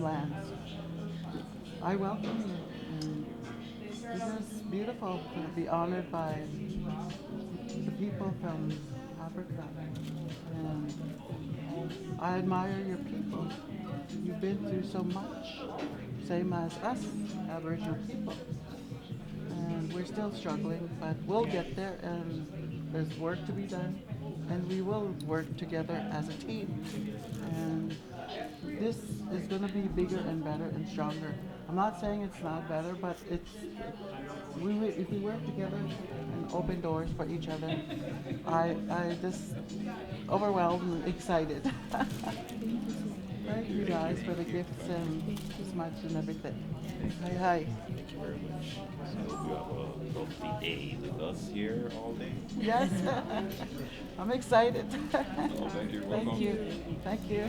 lands. I welcome you, and it is beautiful to be honored by the people from Africa. And I admire your people. You've been through so much, same as us, Aboriginal people. And we're still struggling, but we'll get there, and there's work to be done, and we will work together as a team. And this is going to be bigger and better and stronger. I'm not saying it's not better, but if we work together and open doors for each other, I just overwhelmed and excited. Thank you guys for the gifts and as much and everything. Hi, hi. Thank you very much. So you have a lovely day with us here all day. Yes, I'm excited. Oh, thank you. Thank Welcome. you. Thank you.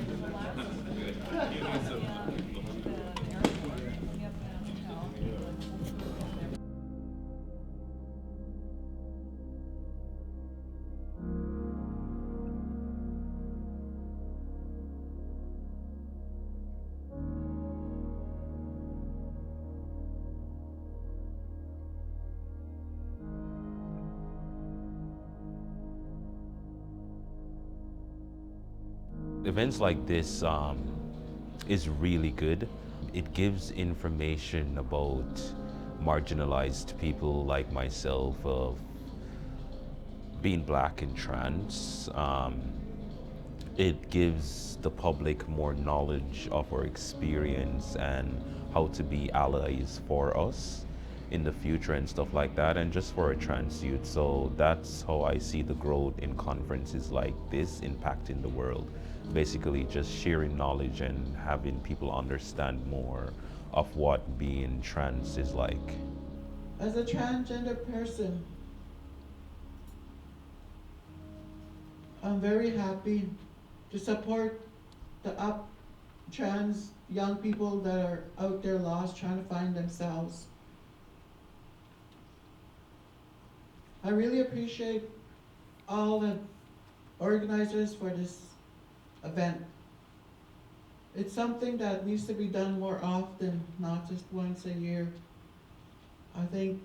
Events like this is really good. It gives information about marginalized people like myself of being black and trans. It gives the public more knowledge of our experience and how to be allies for us in the future and stuff like that, and just for a trans youth. So that's how I see the growth in conferences like this impacting the world. Basically, just sharing knowledge and having people understand more of what being trans is like. As a transgender person, I'm very happy to support the up trans young people that are out there lost trying to find themselves. I really appreciate all the organizers for this event. It's something that needs to be done more often, not just once a year. I think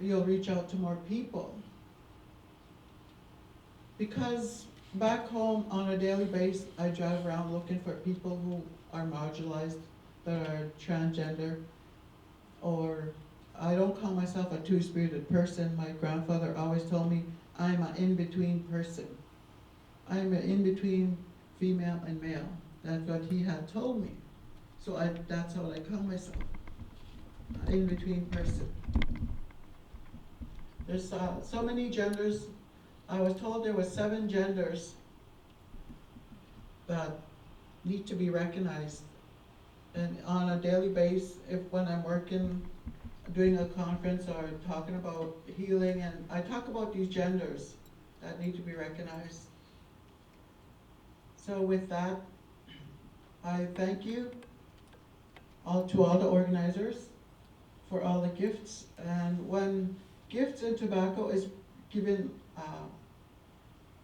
you'll reach out to more people. Because back home on a daily basis, I drive around looking for people who are marginalized, that are transgender, or I don't call myself a two-spirited person. My grandfather always told me I'm an in-between person. I'm an in-between female and male. That's what he had told me. So that's how I call myself, an in-between person. There's so many genders. I was told there were 7 genders that need to be recognized. And on a daily basis, if when I'm working, doing a conference or talking about healing, and I talk about these genders that need to be recognized. So with that, I thank you to all the organizers for all the gifts. And when gifts and tobacco is given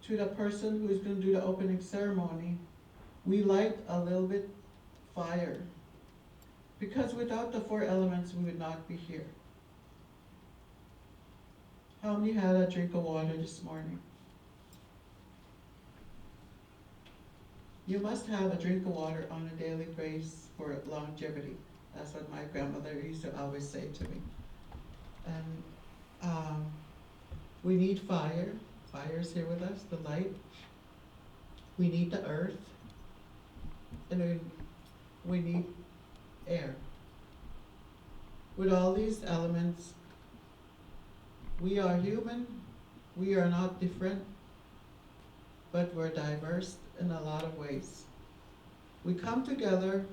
to the person who is going to do the opening ceremony, we light a little bit fire. Because without the 4 elements, we would not be here. How many had a drink of water this morning? You must have a drink of water on a daily basis for longevity. That's what my grandmother used to always say to me. And we need fire. Fire is here with us, the light. We need the earth. And then we need air. With all these elements, we are human. We are not different, but we're diverse in a lot of ways. We come together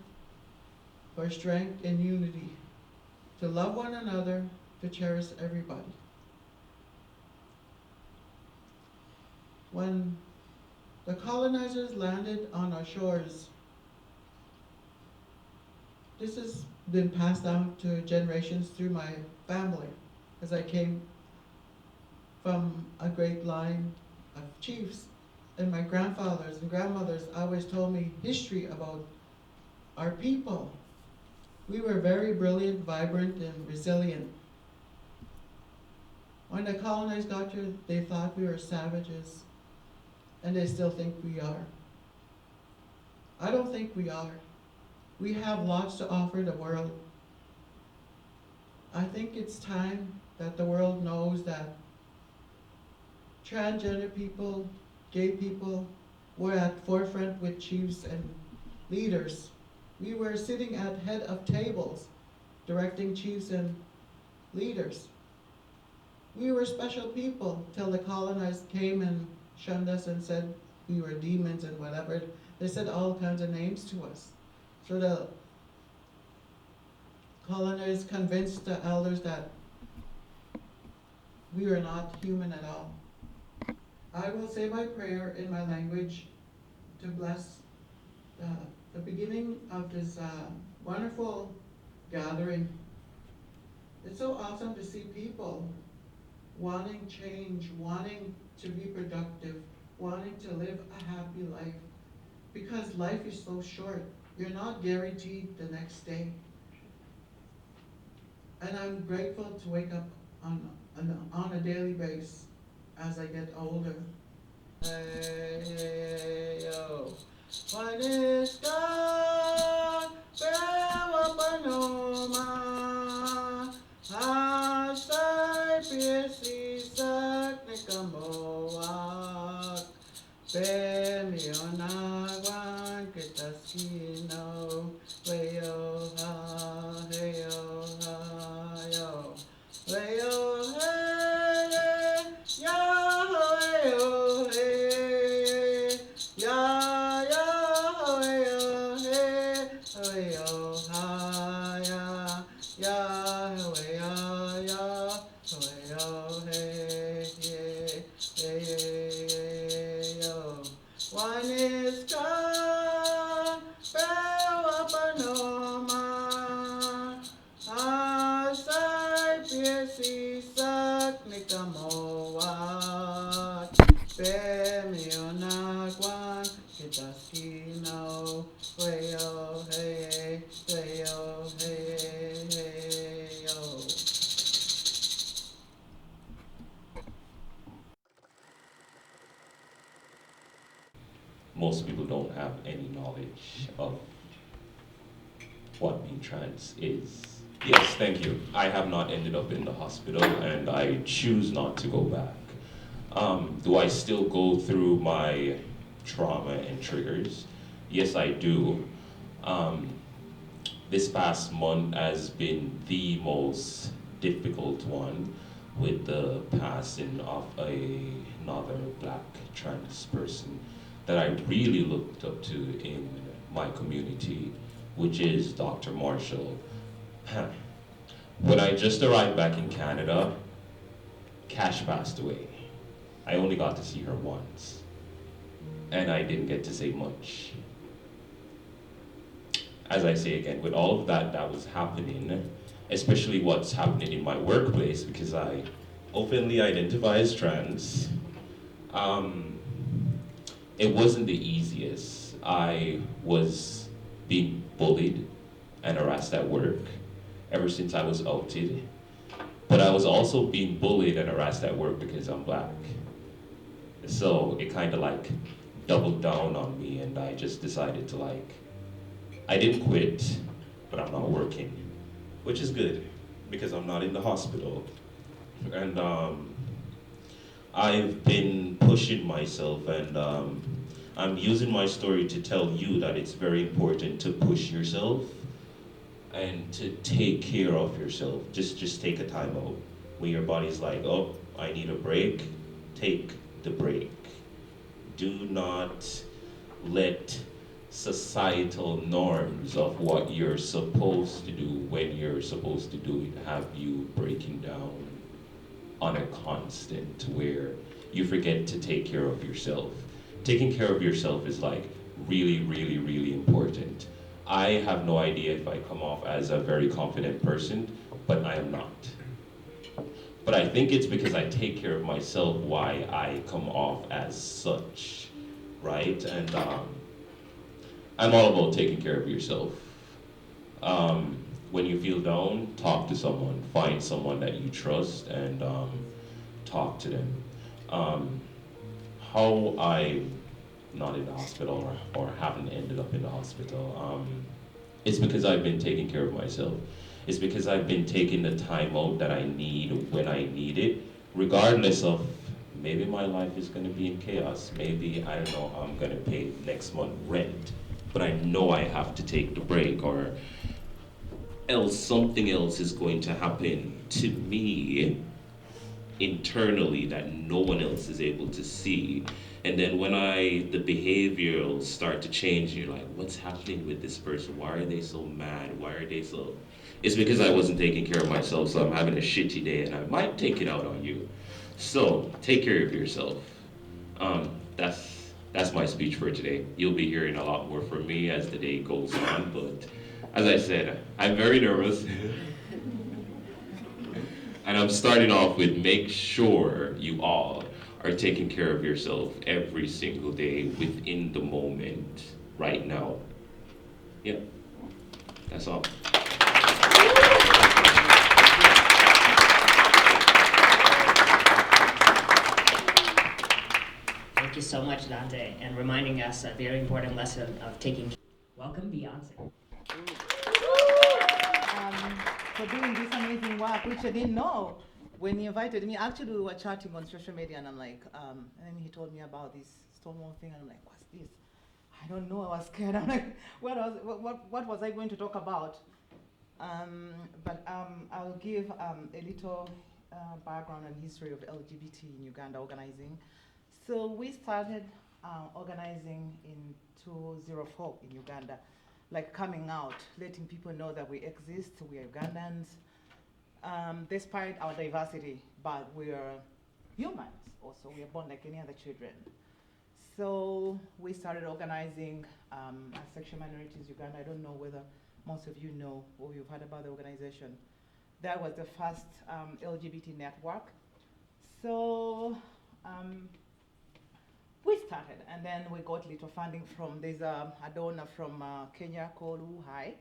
for strength and unity, to love one another, to cherish everybody. When the colonizers landed on our shores, this has been passed down to generations through my family, as I came from a great line of chiefs. And my grandfathers and grandmothers always told me history about our people. We were very brilliant, vibrant, and resilient. When the colonized got here, they thought we were savages, and they still think we are. I don't think we are. We have lots to offer the world. I think it's time that the world knows that transgender people, gay people, were at forefront with chiefs and leaders. We were sitting at head of tables, directing chiefs and leaders. We were special people till the colonized came and shunned us and said we were demons and whatever. They said all kinds of names to us. So the colonized convinced the elders that we were not human at all. I will say my prayer in my language to bless the beginning of this wonderful gathering. It's so awesome to see people wanting change, wanting to be productive, wanting to live a happy life. Because life is so short. You're not guaranteed the next day. And I'm grateful to wake up on a daily basis as I get older. Hey, hey, yo. What is God? Bewa Panoma. Asay Piesisak Nikamoak. Pemionagwan Kitaskino. Wayo ha, heyo ha, yo. Wayo hey, yo, wayo hey, ya, yo, wayo hey, wayo ha, ya, ya, wayo, ya, wayo hey, yo. One is God, Bewa Panoma. Asay Piesisak Nikamoak. Pemionagwan Kitaskino. Wayo hey, wayo hey, yo. Most people don't have any knowledge of what being trans is. Yes, thank you. I have not ended up in the hospital and I choose not to go back. Do I still go through my trauma and triggers? Yes, I do. This past month has been the most difficult one with the passing of another black trans person that I really looked up to in my community, which is Dr. Marshall. When I just arrived back in Canada, Cash passed away. I only got to see her once, and I didn't get to say much. As I say again, with all of that was happening, especially what's happening in my workplace, because I openly identify as trans, it wasn't the easiest. I was being bullied and harassed at work ever since I was outed. But I was also being bullied and harassed at work because I'm black. So it kind of like doubled down on me, and I just decided to I didn't quit, but I'm not working, which is good because I'm not in the hospital. And I've been pushing myself, and I'm using my story to tell you that it's very important to push yourself and to take care of yourself. Just take a time out. When your body's like, oh, I need a break, take the break. Do not let societal norms of what you're supposed to do when you're supposed to do it have you breaking down on a constant where you forget to take care of yourself. Taking care of yourself is really, really, really important. I have no idea if I come off as a very confident person, but I am not. But I think it's because I take care of myself why I come off as such, right? And I'm all about taking care of yourself. When you feel down, talk to someone. Find someone that you trust and talk to them. Um, how I not in the hospital or haven't ended up in the hospital, it's because I've been taking care of myself. It's because I've been taking the time out that I need when I need it, regardless of maybe my life is going to be in chaos. Maybe, I don't know, I'm going to pay next month rent, but I know I have to take the break, or else something else is going to happen to me internally that no one else is able to see. And then when the behaviorals start to change, you're like, what's happening with this person? Why are they so mad? Why are they so? It's because I wasn't taking care of myself, so I'm having a shitty day, and I might take it out on you. So take care of yourself. That's my speech for today. You'll be hearing a lot more from me as the day goes on, but as I said, I'm very nervous. And I'm starting off with make sure you all are taking care of yourself every single day within the moment right now. Yeah, that's all. Thank you so much, Dante, and reminding us a very important lesson of taking. Welcome, Beyonce. For doing this amazing work, which I didn't know. When he invited me, actually we were chatting on social media, and I'm like, and then he told me about this Stonewall thing, and I'm like, what's this? I don't know. I was scared. I'm like, what was I going to talk about? But I'll give a little background and history of LGBT in Uganda organizing. So we started organizing in 2004 in Uganda, like coming out, letting people know that we exist, we are Ugandans, despite our diversity, but we are humans also. We are born like any other children. So we started organizing as Sexual Minorities Uganda. I don't know whether most of you know or you've heard about the organization. That was the first LGBT network. So we started, and then we got little funding from, there's a donor from Kenya called Uhai.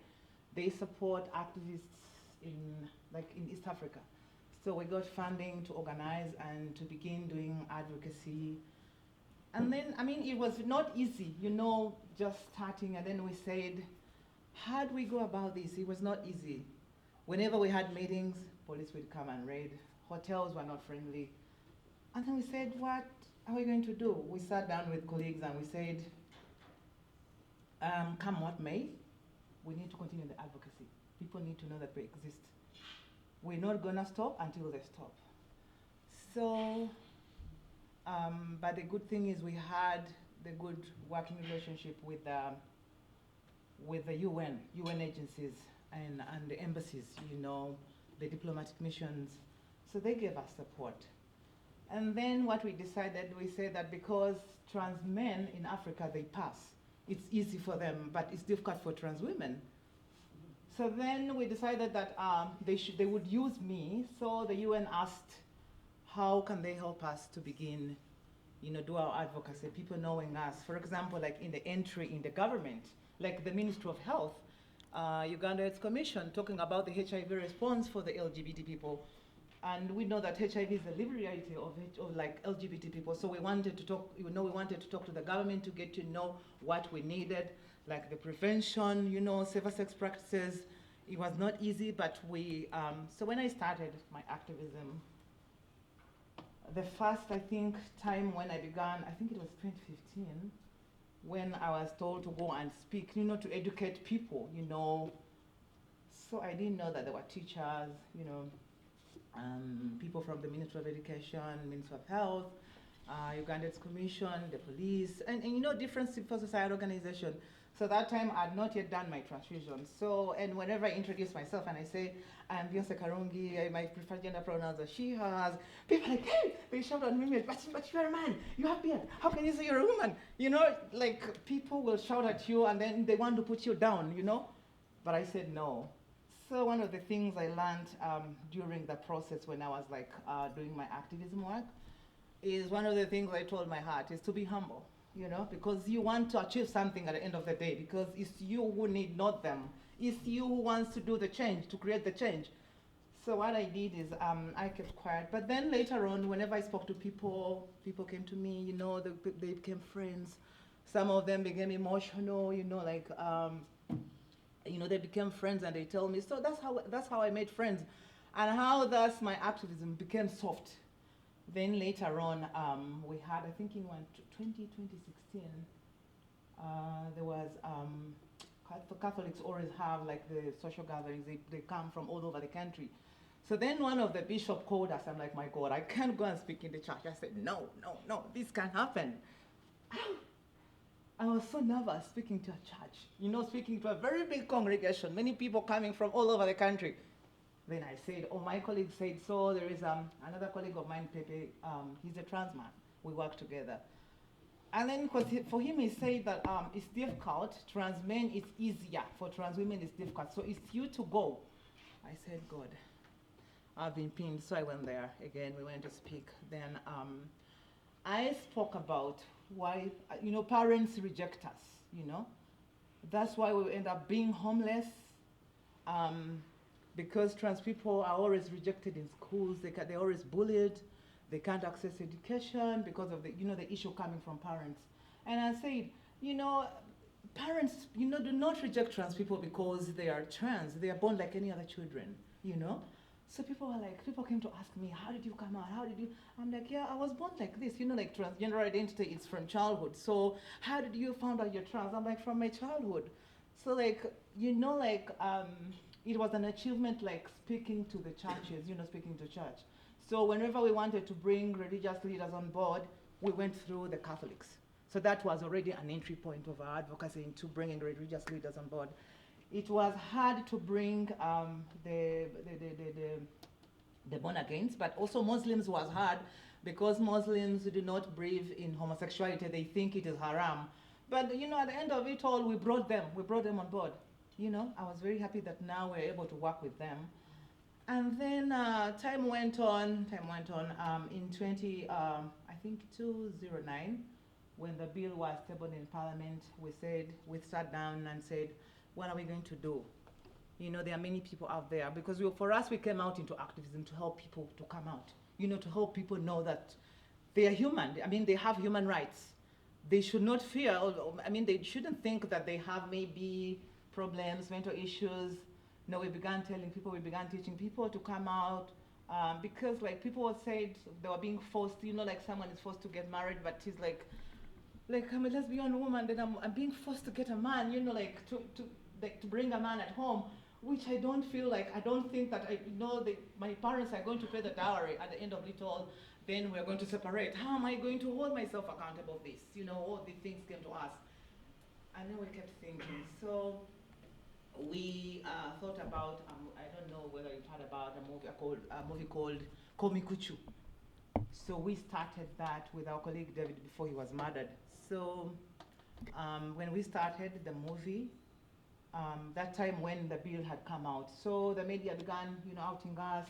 They support activists in East Africa. So we got funding to organize and to begin doing advocacy. And then, I mean, it was not easy, just starting, and then we said, how do we go about this? It was not easy. Whenever we had meetings, police would come and raid. Hotels were not friendly. And then we said, what are we going to do? We sat down with colleagues and we said, come what may, we need to continue the advocacy. People need to know that we exist. We're not gonna stop until they stop. So, but the good thing is we had the good working relationship with the UN agencies and the embassies, the diplomatic missions. So they gave us support. And then what we decided, we said that because trans men in Africa, they pass. It's easy for them, but it's difficult for trans women. So then we decided that they would use me. So the UN asked, how can they help us to begin, do our advocacy, people knowing us. For example, like in the entry in the government, like the Ministry of Health, Uganda Health Commission talking about the HIV response for the LGBT people. And we know that HIV is a living reality of like LGBT people. So we wanted to talk, we wanted to talk to the government to get to know what we needed, like the prevention, safer sex practices. It was not easy, but so when I started my activism, the first, I think, time when I began, I think it was 2015, when I was told to go and speak, to educate people, So I didn't know that there were teachers, people from the Ministry of Education, Ministry of Health, Uganda's Commission, the police, and different civil society organizations. So that time I had not yet done my transfusion. So, and whenever I introduce myself and I say, I'm Beyonce Karungi, my preferred gender pronouns are she, hers, people are like, hey, they shout at me, but you're a man, you have beard, how can you say you're a woman? Like people will shout at you and then they want to put you down, But I said no. So one of the things I learned during the process when I was doing my activism work is one of the things I told my heart is to be humble, because you want to achieve something at the end of the day, because it's you who need, not them. It's you who wants to do the change, to create the change. So what I did is I kept quiet. But then later on, whenever I spoke to people, people came to me, you know, they became friends. Some of them became emotional, you know, like, you know, they became friends and they tell me, so that's how I made friends. And how thus my activism became soft. Then later on, we had, I think in 2016, there was, Catholics always have like the social gatherings, they come from all over the country. So then one of the bishops called us. I'm like, my God, I can't go and speak in the church. I said, no, this can't happen. I was so nervous speaking to a church, you know, speaking to a very big congregation, many people coming from all over the country. Then I said, my colleague said, so there is another colleague of mine, Pepe, he's a trans man. We work together. And then for him, he said that it's difficult. Trans men, it's easier. For trans women, it's difficult. So it's you to go. I said, God, I've been pinned. So I went there again. We went to speak. Then I spoke about why, you know, parents reject us, you know. That's why we end up being homeless. Because trans people are always rejected in schools. They're always bullied. They can't access education because of the, you know, the issue coming from parents. And I said, you know, parents, you know, do not reject trans people because they are trans. They are born like any other children, you know. So people came to ask me, how did you come out? How did you? I'm like, yeah, I was born like this, you know, like transgender identity is from childhood. So how did you find out you're trans? I'm like, from my childhood. So like, you know, like, it was an achievement, like speaking to the churches, you know, speaking to church. So whenever we wanted to bring religious leaders on board, we went through the Catholics. So that was already an entry point of our advocacy into bringing religious leaders on board. It was hard to bring the born-agains, but also Muslims was hard because Muslims do not believe in homosexuality. They think it is haram. But, you know, at the end of it all, we brought them on board. You know, I was very happy that now we're able to work with them. And then time went on. In 2009, when the bill was tabled in Parliament, we sat down and said, what are we going to do? You know, there are many people out there because for us, we came out into activism to help people to come out. You know, to help people know that they are human. I mean, they have human rights. They should not fear. I mean, they shouldn't think that they have maybe problems, mental issues. No, we began teaching people to come out because like people said they were being forced, you know, like someone is forced to get married, but she's like I'm a lesbian woman, then I'm being forced to get a man, you know, like to bring a man at home, which I don't think that my parents are going to pay the dowry at the end of it all. Then we're going to separate. How am I going to hold myself accountable for this? You know, all these things came to us. And then we kept thinking. So we thought about, I don't know whether you've heard about a movie called Komikuchu. So we started that with our colleague David before he was murdered. So when we started the movie, that time when the bill had come out, so the media began, you know, outing us,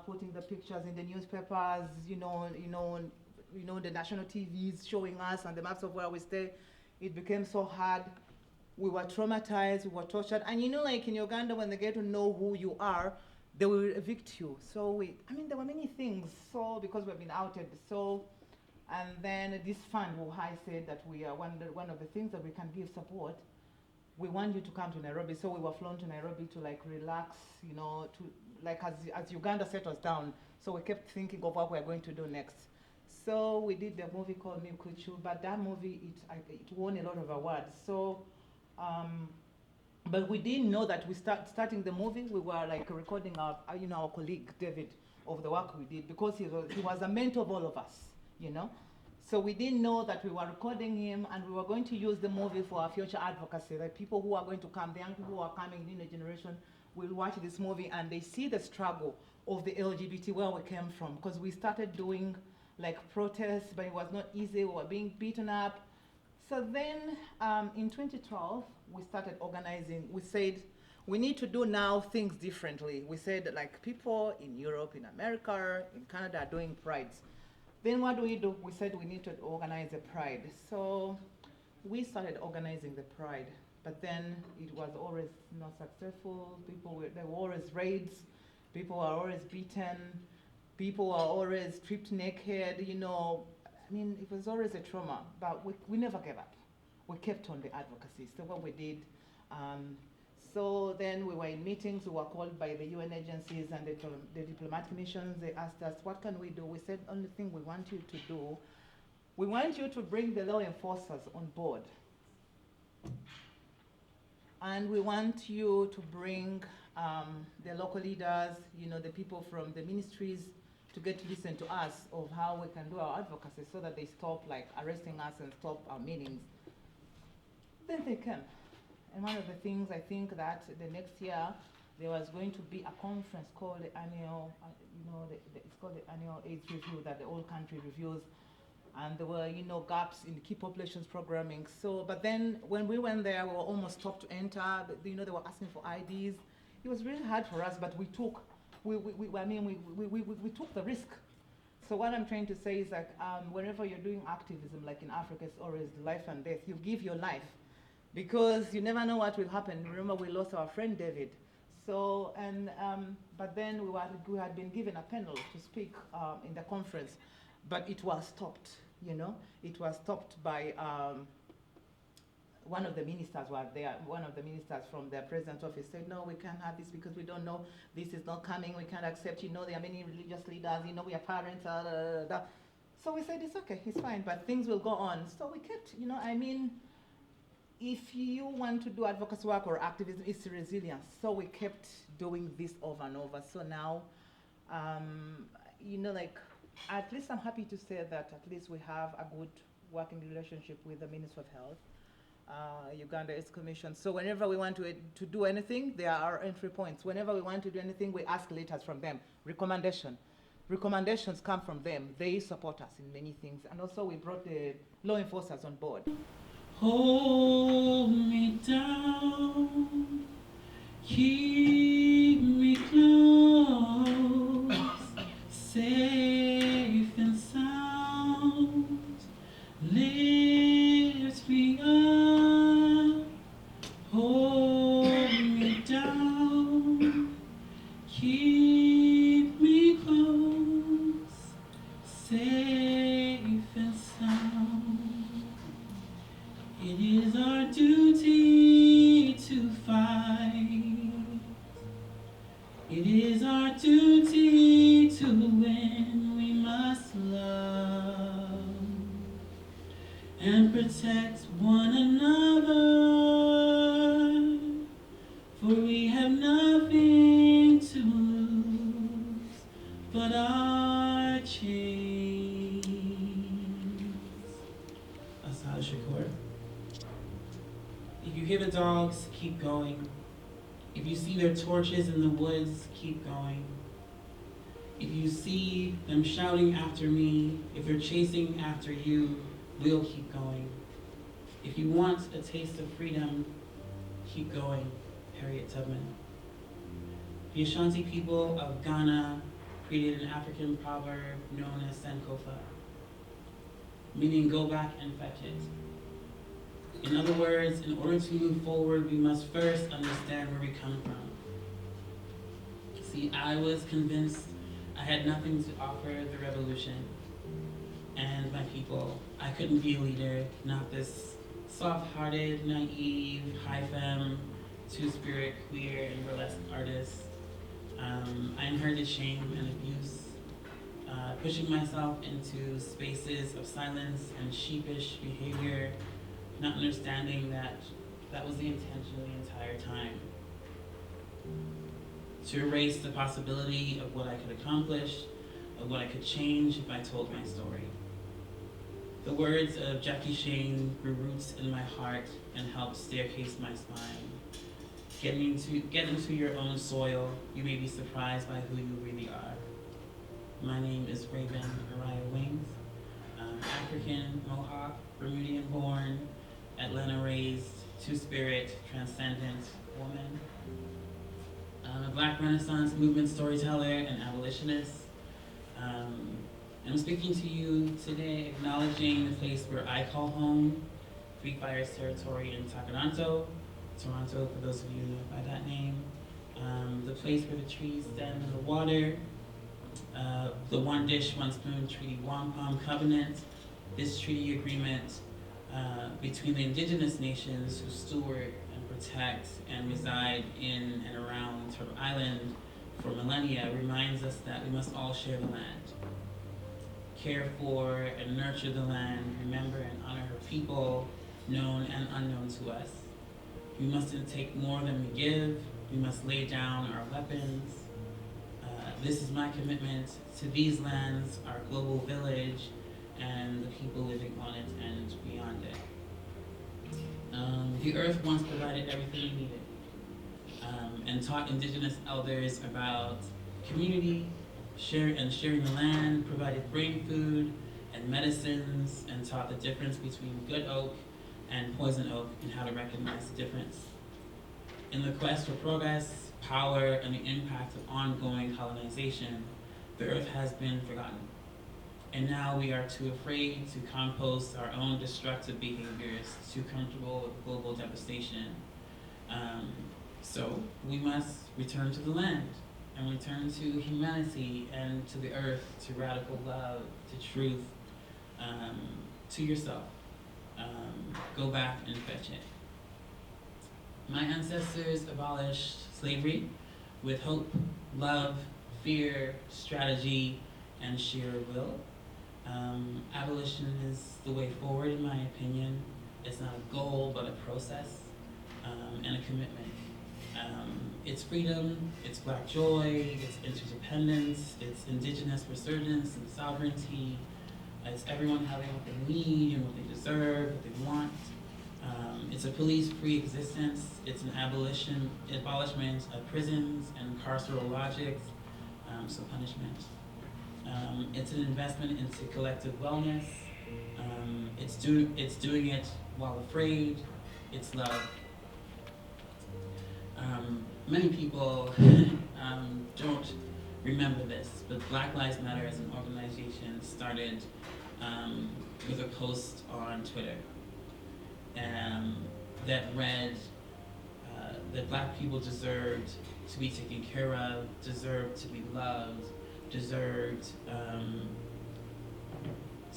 putting the pictures in the newspapers, you know, the national TVs showing us and the maps of where we stay. It became so hard. We were traumatized, we were tortured. And you know, like in Uganda, when they get to know who you are, they will evict you. So there were many things, so because we've been outed. So, and then this fund, I said that we are one of the things that we can give support. We want you to come to Nairobi. So we were flown to Nairobi to like relax, you know, to like as Uganda settles down. So we kept thinking of what we're going to do next. So we did the movie called Mikuchu, but that movie, it won a lot of awards. So, but we didn't know that starting the movie, we were like recording our colleague David of the work we did because he was a mentor of all of us, you know. So we didn't know that we were recording him and we were going to use the movie for our future advocacy. The people who are going to come, the young people who are coming in the generation will watch this movie and they see the struggle of the LGBT where we came from, because we started doing like protests, but it was not easy. We were being beaten up. So then in 2012, we started organizing. We said, we need to do now things differently. We said like people in Europe, in America, in Canada are doing prides. Then what do? We said we need to organize a pride. So we started organizing the pride. but then it was always not successful. There were always raids, people were always beaten, people were always stripped naked, you know. I mean, it was always a trauma, but we never gave up. We kept on the advocacy, so what we did. So then we were in meetings, we were called by the UN agencies and the diplomatic missions. They asked us, what can we do? We said, only thing we want you to do, we want you to bring the law enforcers on board. And we want you to bring the local leaders, you know, the people from the ministries to get to listen to us of how we can do our advocacy so that they stop like arresting us and stop our meetings. Then they came. And one of the things I think that the next year there was going to be a conference called the annual, it's called the annual AIDS review that the whole country reviews. And there were, you know, gaps in key populations programming. So, but then when we went there, we were almost stopped to enter. You know, they were asking for IDs. It was really hard for us, but we took the risk. So what I'm trying to say is like, whenever you're doing activism, like in Africa, it's always life and death. You give your life because you never know what will happen. Remember, we lost our friend David. So, and, but then we had been given a panel to speak in the conference, but it was stopped, you know. It was stopped by one of the ministers was there. One of the ministers from the president's office said, no, we can't have this because we don't know, this is not coming, we can't accept, you know, there are many religious leaders, you know, we are parents, So we said, it's okay, it's fine, but things will go on. So we kept, you know, I mean, if you want to do advocacy work or activism, it's resilience. So we kept doing this over and over. So now, you know, like, at least I'm happy to say that at least we have a good working relationship with the Ministry of Health, Uganda AIDS Commission. So whenever we want to do anything, there are entry points. Whenever we want to do anything, we ask letters from them. Recommendations come from them. They support us in many things. And also we brought the law enforcers on board. Hold me down, keep me close, safe and sound, lift me up, hold me down, keep me close, safe and sound. It is our duty to fight. It is our duty to win. We must love and protect one another, for we have nothing to lose but our chains. Asad Shakur. If you hear the dogs, keep going. If you see their torches in the woods, keep going. If you see them shouting after me, if they're chasing after you, we'll keep going. If you want a taste of freedom, keep going. Harriet Tubman. The Ashanti people of Ghana created an African proverb known as Sankofa, meaning go back and fetch it. In other words, in order to move forward, we must first understand where we come from. See, I was convinced I had nothing to offer the revolution and my people. I couldn't be a leader, not this soft-hearted, naive, high femme, two-spirit, queer, and burlesque artist. I inherited shame and abuse, pushing myself into spaces of silence and sheepish behavior, not understanding that that was the intention the entire time. To erase the possibility of what I could accomplish, of what I could change if I told my story. The words of Jackie Shane grew roots in my heart and helped staircase my spine. Get into your own soil, you may be surprised by who you really are. My name is Raven Araya Wings. I'm African, Mohawk, Bermudian born, Atlanta raised, two-spirit, transcendent woman. I'm a Black Renaissance movement storyteller and abolitionist. I'm speaking to you today acknowledging the place where I call home, Three Fires territory in Takaranto, Toronto, for those of you who know it by that name. The place where the trees stand in the water, the One Dish, One Spoon Treaty Wampum Covenant, this treaty agreement between the Indigenous nations who steward and protect and reside in and around Turtle Island for millennia reminds us that we must all share the land. Care for and nurture the land, remember and honor her people, known and unknown to us. We mustn't take more than we give. We must lay down our weapons. This is my commitment to these lands, our global village, and the people living on it and beyond it. The earth once provided everything we needed and taught Indigenous elders about community, sharing the land, provided brain food and medicines, and taught the difference between good oak and poison oak and how to recognize the difference. In the quest for progress, power, and the impact of ongoing colonization, the earth has been forgotten. And now we are too afraid to compost our own destructive behaviors, too comfortable with global devastation. So we must return to the land and return to humanity and to the earth, to radical love, to truth, to yourself. Go back and fetch it. My ancestors abolished slavery with hope, love, fear, strategy, and sheer will. Abolition is the way forward, in my opinion. It's not a goal, but a process and a commitment. It's freedom, it's Black joy, it's interdependence, it's Indigenous resurgence and sovereignty. It's everyone having what they need and what they deserve, what they want. It's a police-free existence. It's an abolishment of prisons and carceral logics, so punishment. It's an investment into collective wellness. It's doing it while afraid. It's love. Many people don't remember this, but Black Lives Matter as an organization started with a post on Twitter that read that Black people deserved to be taken care of, deserved to be loved, deserved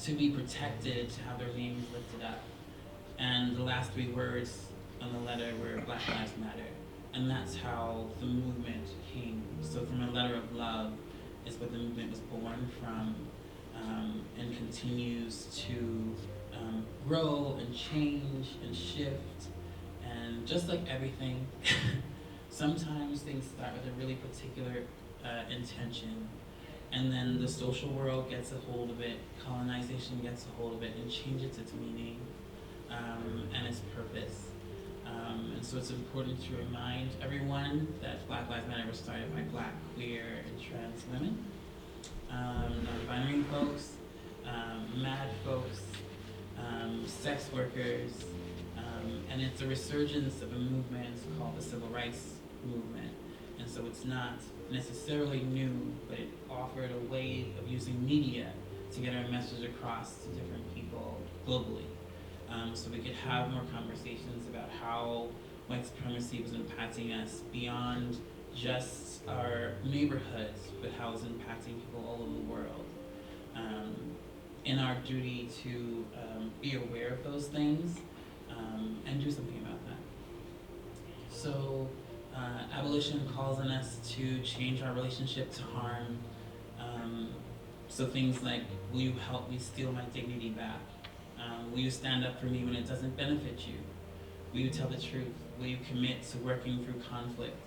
to be protected, to have their names lifted up. And the last three words on the letter were Black Lives Matter. And that's how the movement came. So from a letter of love is what the movement was born from, and continues to grow and change and shift. And just like everything, sometimes things start with a really particular intention, and then the social world gets a hold of it, colonization gets a hold of it, and changes its meaning and its purpose. And so it's important to remind everyone that Black Lives Matter was started by Black, queer, and trans women, non-binary folks, mad folks, sex workers, and it's a resurgence of a movement called the Civil Rights Movement. And so it's not necessarily new, but it offered a way of using media to get our message across to different people globally. So we could have more conversations about how white supremacy was impacting us beyond just our neighborhoods, but how it's impacting people all over the world. In our duty to be aware of those things and do something about that. So abolition calls on us to change our relationship to harm. So things like, will you help me steal my dignity back? Will you stand up for me when it doesn't benefit you? Will you tell the truth? Will you commit to working through conflict?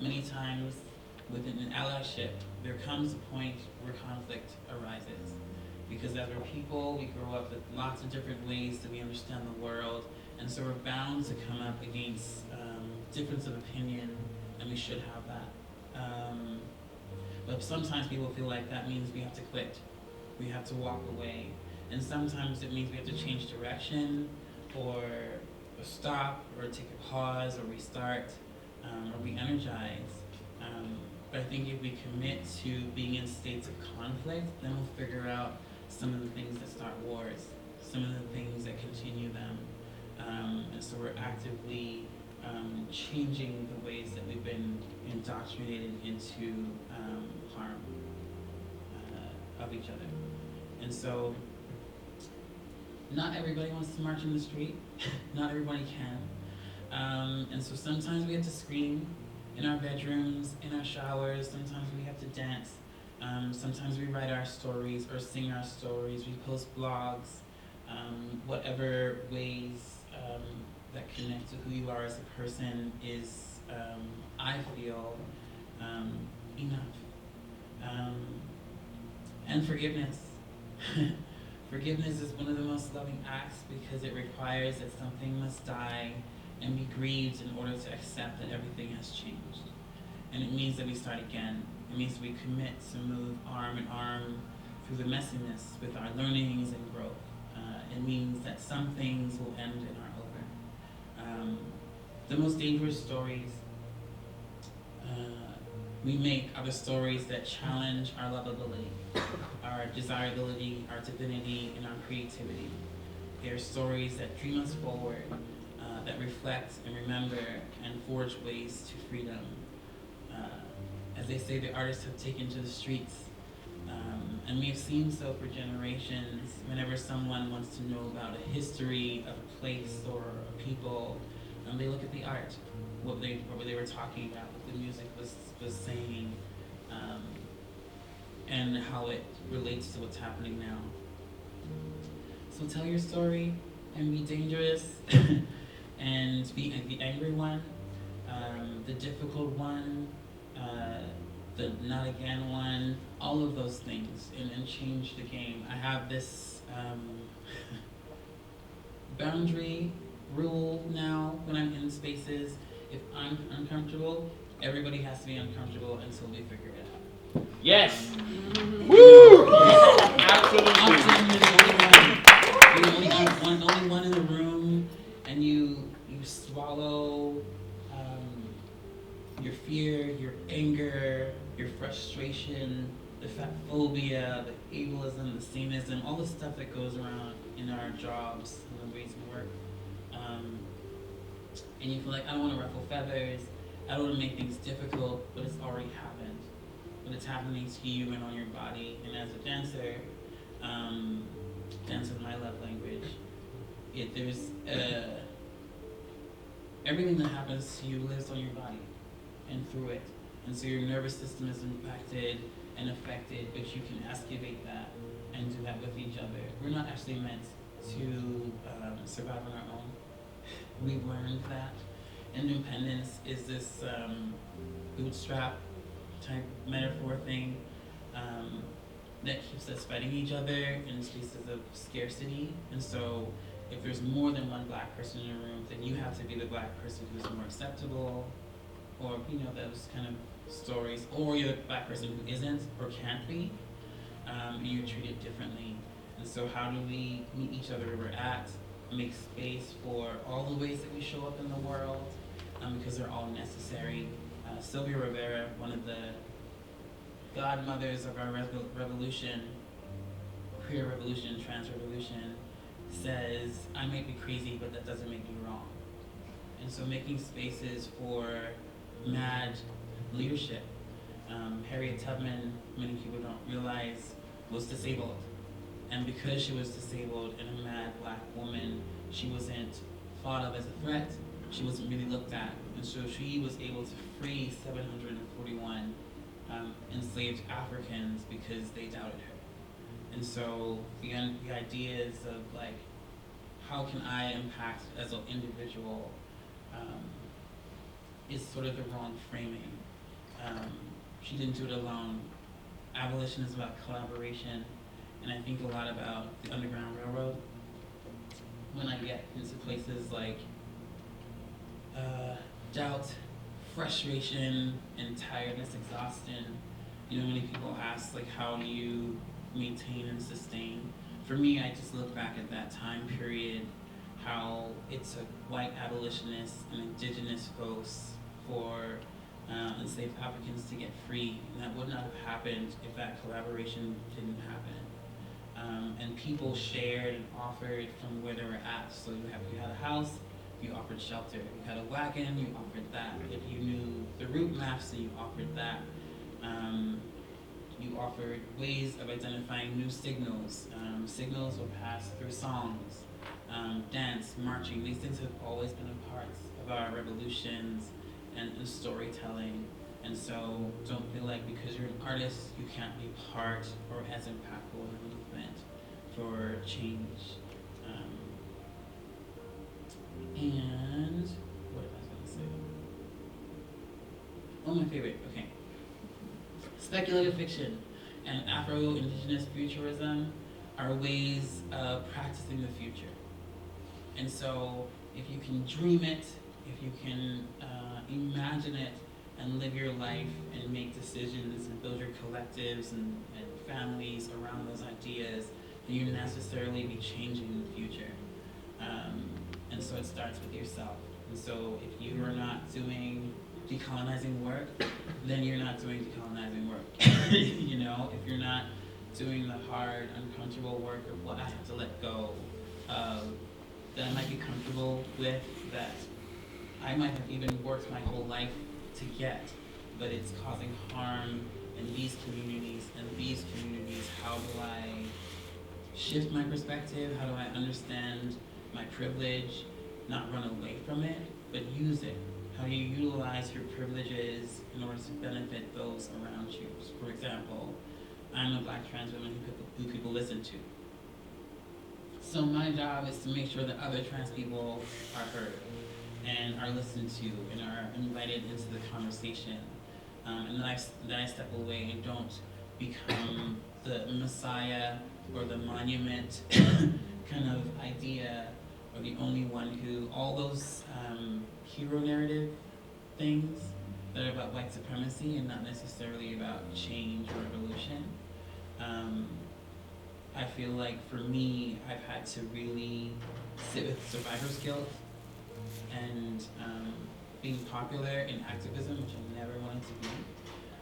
Many times within an allyship, there comes a point where conflict arises. Because as we're people, we grow up with lots of different ways that we understand the world, and so we're bound to come up against difference of opinion, and we should have that. But sometimes people feel like that means we have to quit. We have to walk away. And sometimes it means we have to change direction, or stop, or take a pause, or restart, or re-energize. But I think if we commit to being in states of conflict, then we'll figure out some of the things that start wars, some of the things that continue them. And so we're actively changing the ways that we've been indoctrinated into harm of each other. And so, not everybody wants to march in the street. Not everybody can. And so sometimes we have to scream in our bedrooms, in our showers. Sometimes we have to dance. Sometimes we write our stories or sing our stories. We post blogs, whatever ways that connect to who you are as a person is, I feel, enough. And forgiveness. Forgiveness is one of the most loving acts because it requires that something must die and be grieved in order to accept that everything has changed. And it means that we start again. It means we commit to move arm in arm through the messiness with our learnings and growth. It means that some things will end and are over. The most dangerous stories we make are the stories that challenge our lovability, our desirability, our divinity, and our creativity. They are stories that dream us forward, that reflect and remember and forge ways to freedom. As they say, the artists have taken to the streets, and we have seen so for generations. Whenever someone wants to know about a history of a place or a people, they look at the art, what they were talking about, what the music was saying, and how it relates to what's happening now. So tell your story and be dangerous, and be the angry one, the difficult one, the not again one, all of those things, and change the game. I have this boundary rule now when I'm in spaces. If I'm uncomfortable, everybody has to be uncomfortable until we figure it out. Yes. Woo! Absolutely. Often you're the only one in the room, and you swallow your fear, your anger, your frustration, the fat phobia, the ableism, the samenism, all the stuff that goes around in our jobs and the ways we work. And you feel like, I don't want to ruffle feathers, I don't want to make things difficult, but it's already happened. But it's happening to you and on your body. And as a dancer, dance is my love language. There's everything that happens to you lives on your body and through it. And so your nervous system is impacted and affected, but you can excavate that and do that with each other. We're not actually meant to survive on our own. We've learned that independence is this bootstrap type metaphor thing that keeps us fighting each other in spaces of scarcity. And so if there's more than one black person in a room, then you have to be the black person who's more acceptable, or those kind of stories, or you're the black person who isn't or can't be, and you're treated differently. And so how do we meet each other where we're at, make space for all the ways that we show up in the world, because they're all necessary. Sylvia Rivera, one of the godmothers of our revolution, queer revolution, trans revolution, says, I might be crazy, but that doesn't make me wrong. And so making spaces for mad leadership. Harriet Tubman, many people don't realize, was disabled. And because she was disabled and a mad black woman, she wasn't thought of as a threat. She wasn't really looked at. And so she was able to free 741 enslaved Africans because they doubted her. And so the ideas of how can I impact as an individual is sort of the wrong framing. She didn't do it alone. Abolition is about collaboration, and I think a lot about the Underground Railroad. When I get into places like doubt, frustration, and tiredness, exhaustion, many people ask, how do you maintain and sustain? For me, I just look back at that time period, how it took white abolitionists and indigenous folks for enslaved Africans to get free. And that would not have happened if that collaboration didn't happen. And people shared and offered from where they were at. So you had a house, you offered shelter. If you had a wagon, you offered that. If you knew the route maps, then you offered that. You offered ways of identifying new signals. Signals will pass through songs, dance, marching. These things have always been a part of our revolutions and storytelling. And so don't feel like because you're an artist, you can't be part or as impactful in the movement for change. And what was I going to say? Oh, my favorite, okay. Speculative fiction and Afro-Indigenous futurism are ways of practicing the future. And so if you can dream it, if you can imagine it and live your life and make decisions and build your collectives and families around those ideas, then you necessarily be changing the future. And so it starts with yourself. And so if you are not doing decolonizing work, then you're not doing decolonizing work. You know, if you're not doing the hard, uncomfortable work of what I have to let go of, that I might be comfortable with, that I might have even worked my whole life to get, but it's causing harm in these communities, how do I shift my perspective? How do I understand my privilege, not run away from it, but use it? How do you utilize your privileges in order to benefit those around you? So for example, I'm a Black trans woman who people listen to. So my job is to make sure that other trans people are heard and are listened to and are invited into the conversation. And then I step away and don't become the messiah or the monument kind of idea, or the only one who, all those hero narrative things that are about white supremacy and not necessarily about change or revolution. I feel like for me, I've had to really sit with survivor's guilt and being popular in activism, which I never wanted to be.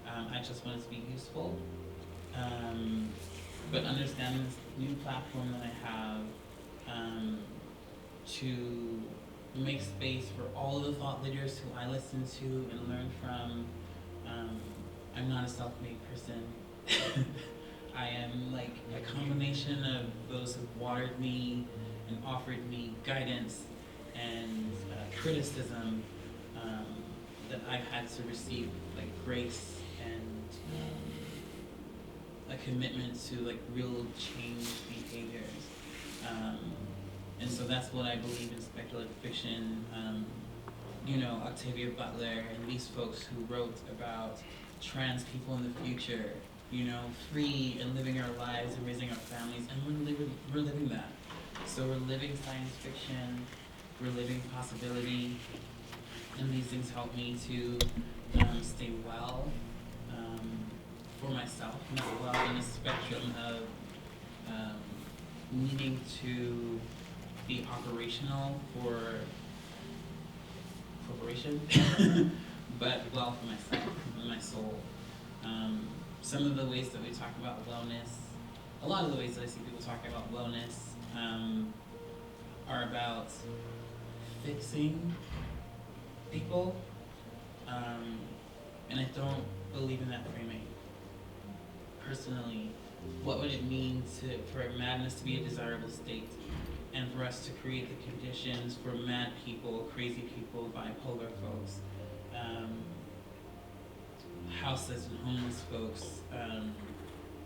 I just wanted to be useful. But understanding this new platform that I have to make space for all of the thought leaders who I listen to and learn from. I'm not a self-made person. I am like a combination of those who've watered me and offered me guidance and criticism that I've had to receive, like grace and a commitment to like real change behaviors. And so that's what I believe in speculative fiction. You know, Octavia Butler and these folks who wrote about trans people in the future, you know, free and living our lives and raising our families, and we're living that. So we're living science fiction, we're living possibility, and these things help me to stay well for myself, not well in a spectrum of needing to be operational for corporation, but well for myself and my soul. Some of the ways that we talk about wellness, a lot of the ways that I see people talking about wellness are about fixing people, and I don't believe in that framing. Personally, what would it mean for madness to be a desirable state, and for us to create the conditions for mad people, crazy people, bipolar folks, houseless and homeless folks,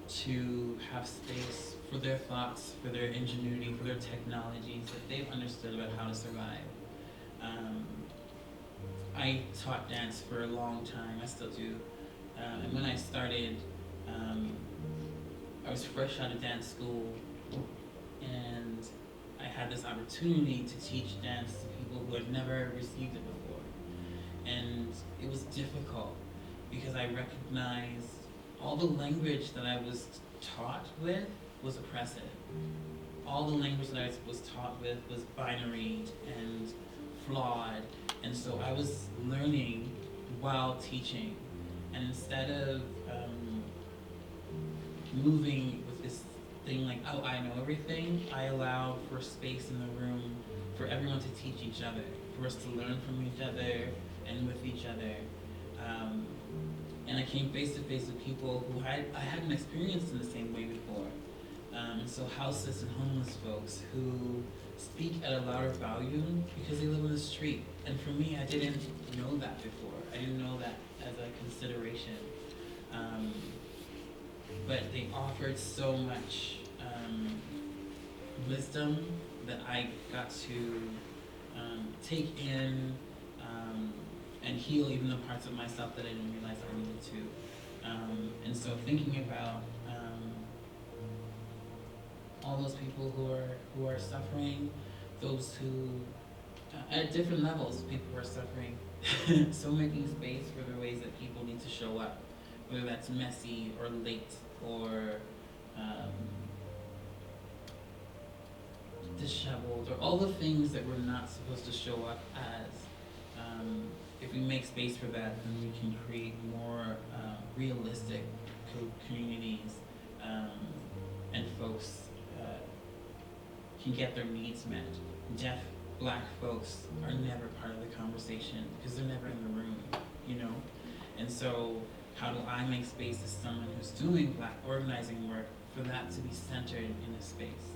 to have space for their thoughts, for their ingenuity, for their technologies that they've understood about how to survive. I taught dance for a long time, I still do. And when I started, I was fresh out of dance school, and I had this opportunity to teach dance to people who had never received it before. And it was difficult because I recognized all the language that I was taught with was oppressive. All the language that I was taught with was binary and flawed. And so I was learning while teaching. And instead of moving with this thing like, oh, I know everything. I allow for space in the room for everyone to teach each other, for us to learn from each other and with each other. And I came face to face with people who I hadn't experienced in the same way before. So houseless and homeless folks who speak at a louder volume because they live on the street. And for me, I didn't know that before. I didn't know that as a consideration. But they offered so much wisdom that I got to take in and heal even the parts of myself that I didn't realize I needed to. And so thinking about all those people who are suffering, those who at different levels people are suffering. So making space for the ways that people need to show up, whether that's messy or late or disheveled, or all the things that we're not supposed to show up as. If we make space for that, then we can create more realistic communities, and folks can get their needs met. Deaf, black folks are never part of the conversation because they're never in the room, you know? And so how do I make space as someone who's doing black organizing work for that to be centered in a space?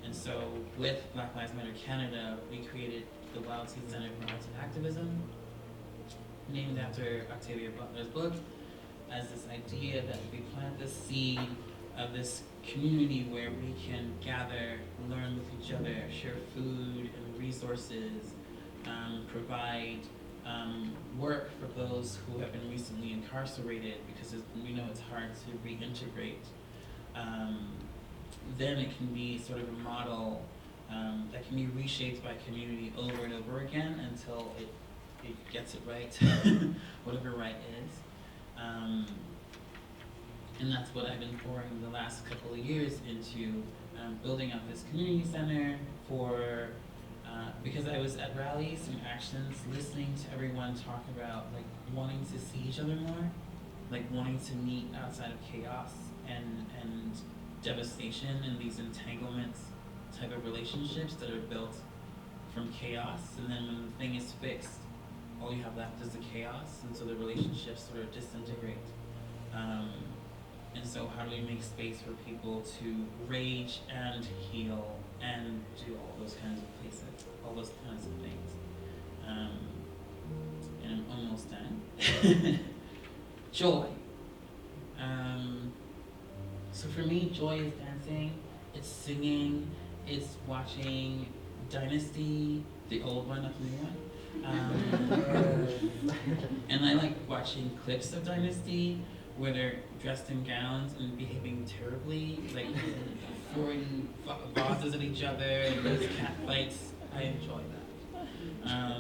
And so with Black Lives Matter Canada, we created the Wild Seed Center for Arts and Activism, named after Octavia Butler's book, as this idea that we plant the seed of this community where we can gather, learn with each other, share food and resources, provide work for those who have been recently incarcerated, because we know it's hard to reintegrate. Then it can be sort of a model that can be reshaped by community over and over again until it gets it right, whatever right is. And that's what I've been pouring the last couple of years into building up this community center for, because I was at rallies and actions, listening to everyone talk about like wanting to see each other more, like wanting to meet outside of chaos and devastation and these entanglements type of relationships that are built from chaos, and then when the thing is fixed, all you have left is the chaos, and so the relationships sort of disintegrate. And so how do we make space for people to rage and heal and do all those kinds of places, all those kinds of things? And I'm almost done. Joy. So for me, joy is dancing, it's singing, it's watching Dynasty, the old one, not the new one. And I like watching clips of Dynasty where they're dressed in gowns and behaving terribly, like throwing vases at each other and there's cat fights. I enjoy that.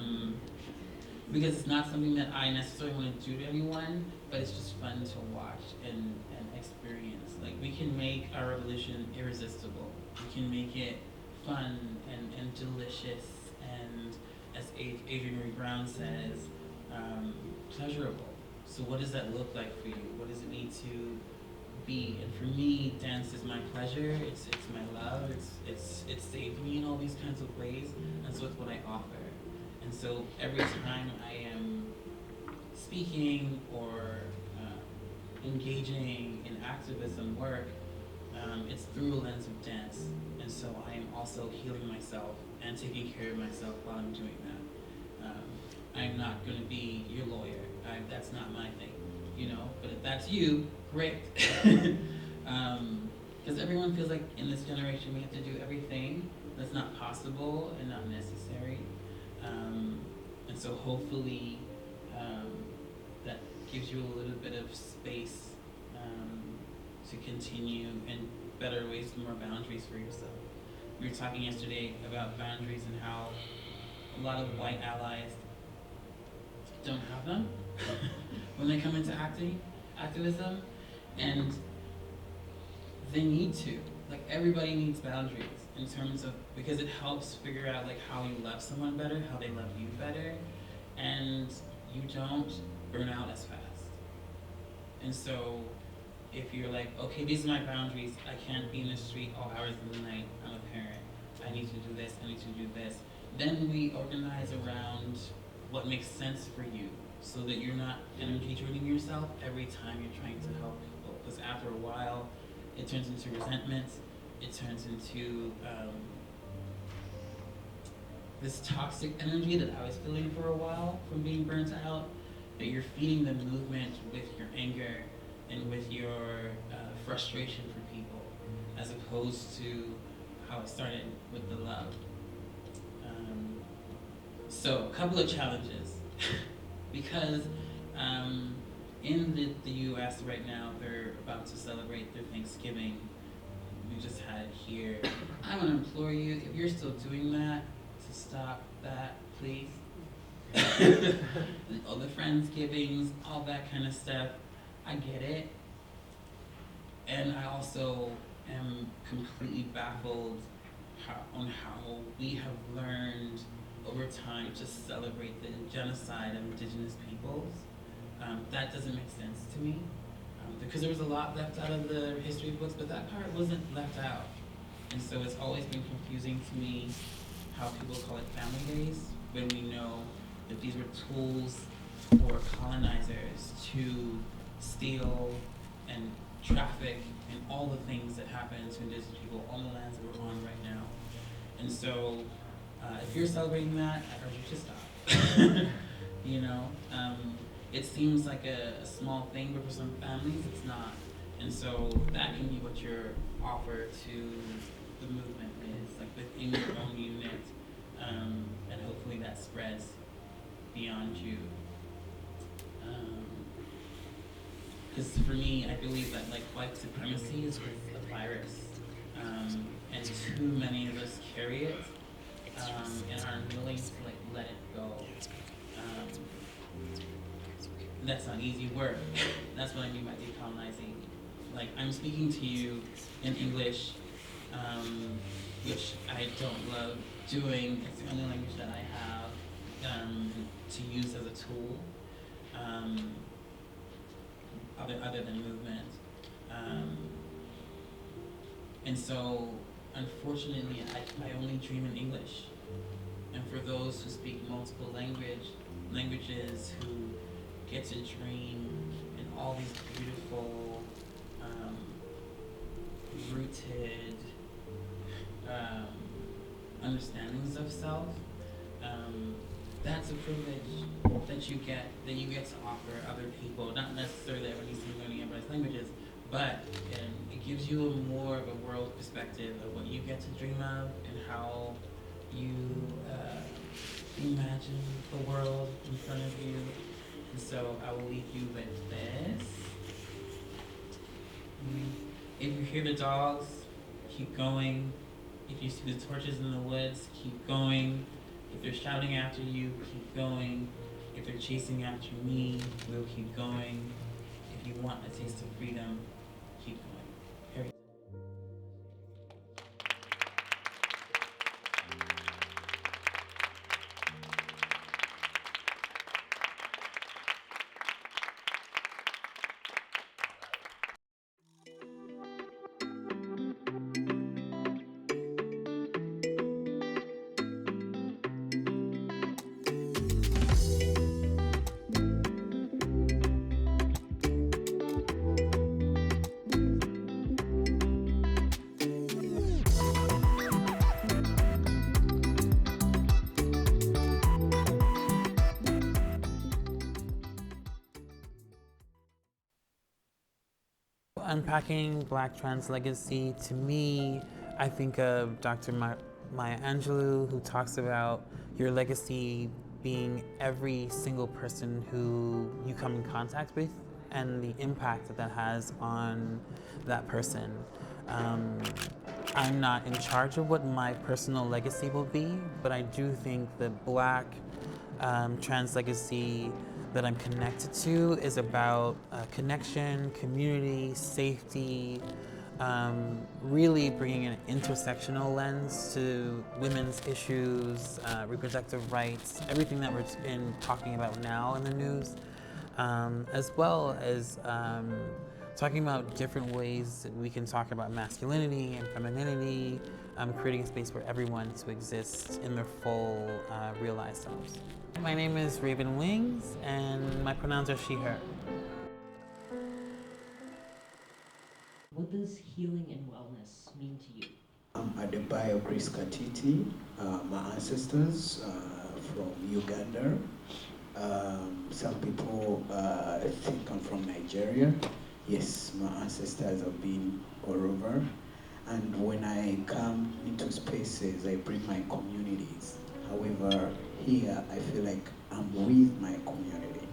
Because it's not something that I necessarily want to do to anyone, but it's just fun to watch and experience. Like, we can make our revolution irresistible. We can make it fun and delicious and, as Adrienne Marie Brown says, pleasurable. So what does that look like for you? What does it need to be? And for me, dance is my pleasure, it's my love, it's saved me in all these kinds of ways, and so it's what I offer. And so every time I am speaking or engaging in activism work, it's through a lens of dance. And so I am also healing myself and taking care of myself while I'm doing that. I'm not going to be your lawyer. That's not my thing, you know? But if that's you, great. Because everyone feels like in this generation we have to do everything that's not possible and not necessary. And so hopefully that gives you a little bit of space to continue in better ways, more boundaries for yourself. We were talking yesterday about boundaries and how a lot of white allies don't have them when they come into activism, and they need to. Like, everybody needs boundaries in terms of, because it helps figure out like how you love someone better, how they love you better, and you don't burn out as fast. And so if you're like, okay, these are my boundaries, I can't be in the street all hours of the night, I'm a parent, I need to do this, I need to do this, then we organize around what makes sense for you so that you're not energy draining yourself every time you're trying to help people. Because after a while, it turns into resentment, it turns into this toxic energy that I was feeling for a while from being burnt out, that you're feeding the movement with your anger and with your frustration for people, as opposed to how it started with the love. So, a couple of challenges. Because in the US right now, they're about to celebrate their Thanksgiving. We just had it here. I want to implore you, if you're still doing that, to stop that, please. All the Friendsgivings, all that kind of stuff, I get it. And I also am completely baffled on how we have learned over time to celebrate the genocide of Indigenous peoples. That doesn't make sense to me, because there was a lot left out of the history books, but that part wasn't left out. And so it's always been confusing to me how people call it family days when we know that these were tools for colonizers to steal and traffic and all the things that happen to Indigenous people on the lands that we're on right now. And so if you're celebrating that, I urge you to stop. You know, it seems like a small thing, but for some families it's not. And so that can be what your offer to the movement is, like within your own unit, and hopefully that spreads beyond you. Because for me, I believe that like white supremacy is a virus, and too many of us carry it, and aren't willing to like let it go. That's not easy work. That's what I mean by decolonizing. Like, I'm speaking to you in English, which I don't love doing. It's the only language that I have to use as a tool, other than movement. And so, unfortunately, I only dream in English. And for those who speak multiple languages, who get to dream in all these beautiful, rooted understandings of self, that's a privilege that you get to offer other people. Not necessarily that everyone needs to be learning everybody's languages, but it gives you more of a world perspective of what you get to dream of and how you imagine the world in front of you. And so I will leave you with this. If you hear the dogs, keep going. If you see the torches in the woods, keep going. If they're shouting after you, keep going. If they're chasing after me, we'll keep going. If you want a taste of freedom, keep going. Harry. Unpacking Black trans legacy, to me, I think of Dr. Maya Angelou, who talks about your legacy being every single person who you come in contact with and the impact that that has on that person. I'm not in charge of what my personal legacy will be, but I do think the Black trans legacy that I'm connected to is about connection, community, safety, really bringing an intersectional lens to women's issues, reproductive rights, everything that we're talking about now in the news, as well as talking about different ways that we can talk about masculinity and femininity, creating a space for everyone to exist in their full, realized selves. My name is Raven Wings, and my pronouns are she, her. What does healing and wellness mean to you? I'm Adebayo Chris Katiti. My ancestors from Uganda. Some people think I'm from Nigeria. Yes, my ancestors have been all over. And when I come into spaces, I bring my communities. However, here I feel like I'm with my community.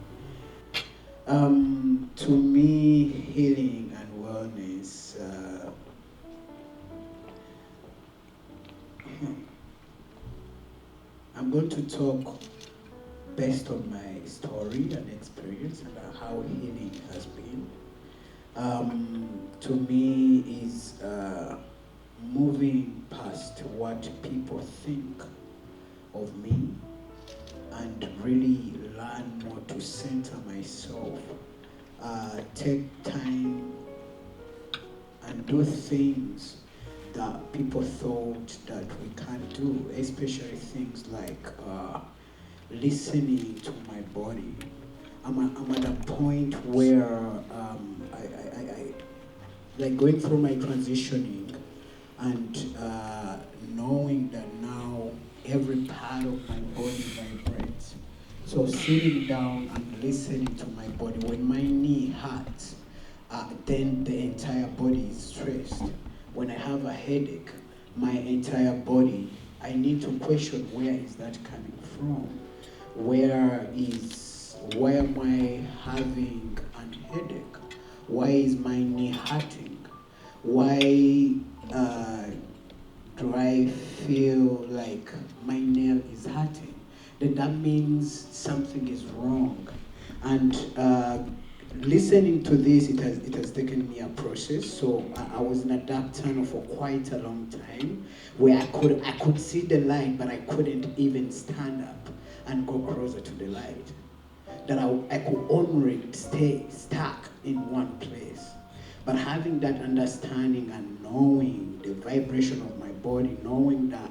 To me, healing and wellness, I'm going to talk based on my story and experience about how healing has been. To me, is moving past what people think of me and really learn more to center myself, take time and do things that people thought that we can't do, especially things like listening to my body. I'm at a point where I like going through my transitioning and knowing that now every part of my body vibrates. So sitting down and listening to my body, when my knee hurts, then the entire body is stressed. When I have a headache, my entire body, I need to question where is that coming from? Why am I having a headache? Why is my knee hurting? Why do I feel like my nail is hurting? Then that means something is wrong. And listening to this, it has taken me a process. So I was in a dark tunnel for quite a long time, where I could see the light, but I couldn't even stand up and go closer to the light. That I could only stay stuck in one place. But having that understanding and knowing the vibration of my body, knowing that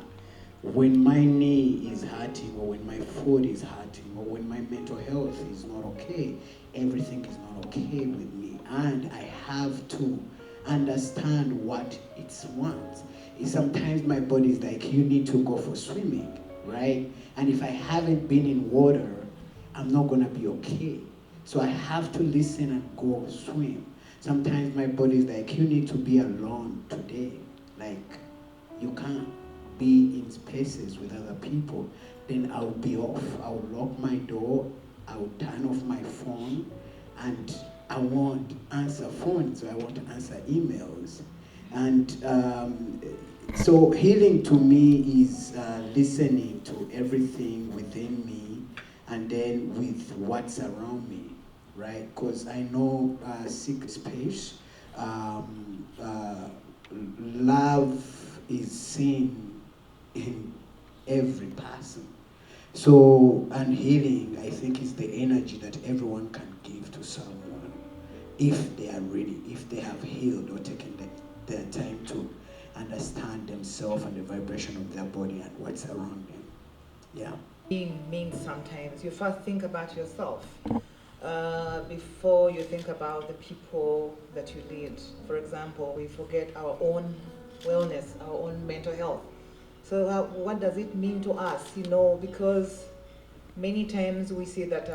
when my knee is hurting, or when my foot is hurting, or when my mental health is not okay, everything is not okay with me. And I have to understand what it wants. Sometimes my body is like, you need to go for swimming, right? And if I haven't been in water, I'm not gonna be okay. So I have to listen and go swim. Sometimes my body is like, you need to be alone today. Like, you can't be in spaces with other people. Then I'll be off. I'll lock my door. I'll turn off my phone. And I won't answer phones. So I won't answer emails. And so healing to me is listening to everything within me and then with what's around me, right? Because I know secret space, love is seen in every person. So, and healing, I think, is the energy that everyone can give to someone if they are ready, if they have healed or taken their time to understand themselves and the vibration of their body and what's around them. Yeah. Healing means sometimes you first think about yourself before you think about the people that you lead. For example, we forget our own wellness, our own mental health. So what does it mean to us? Because many times we see that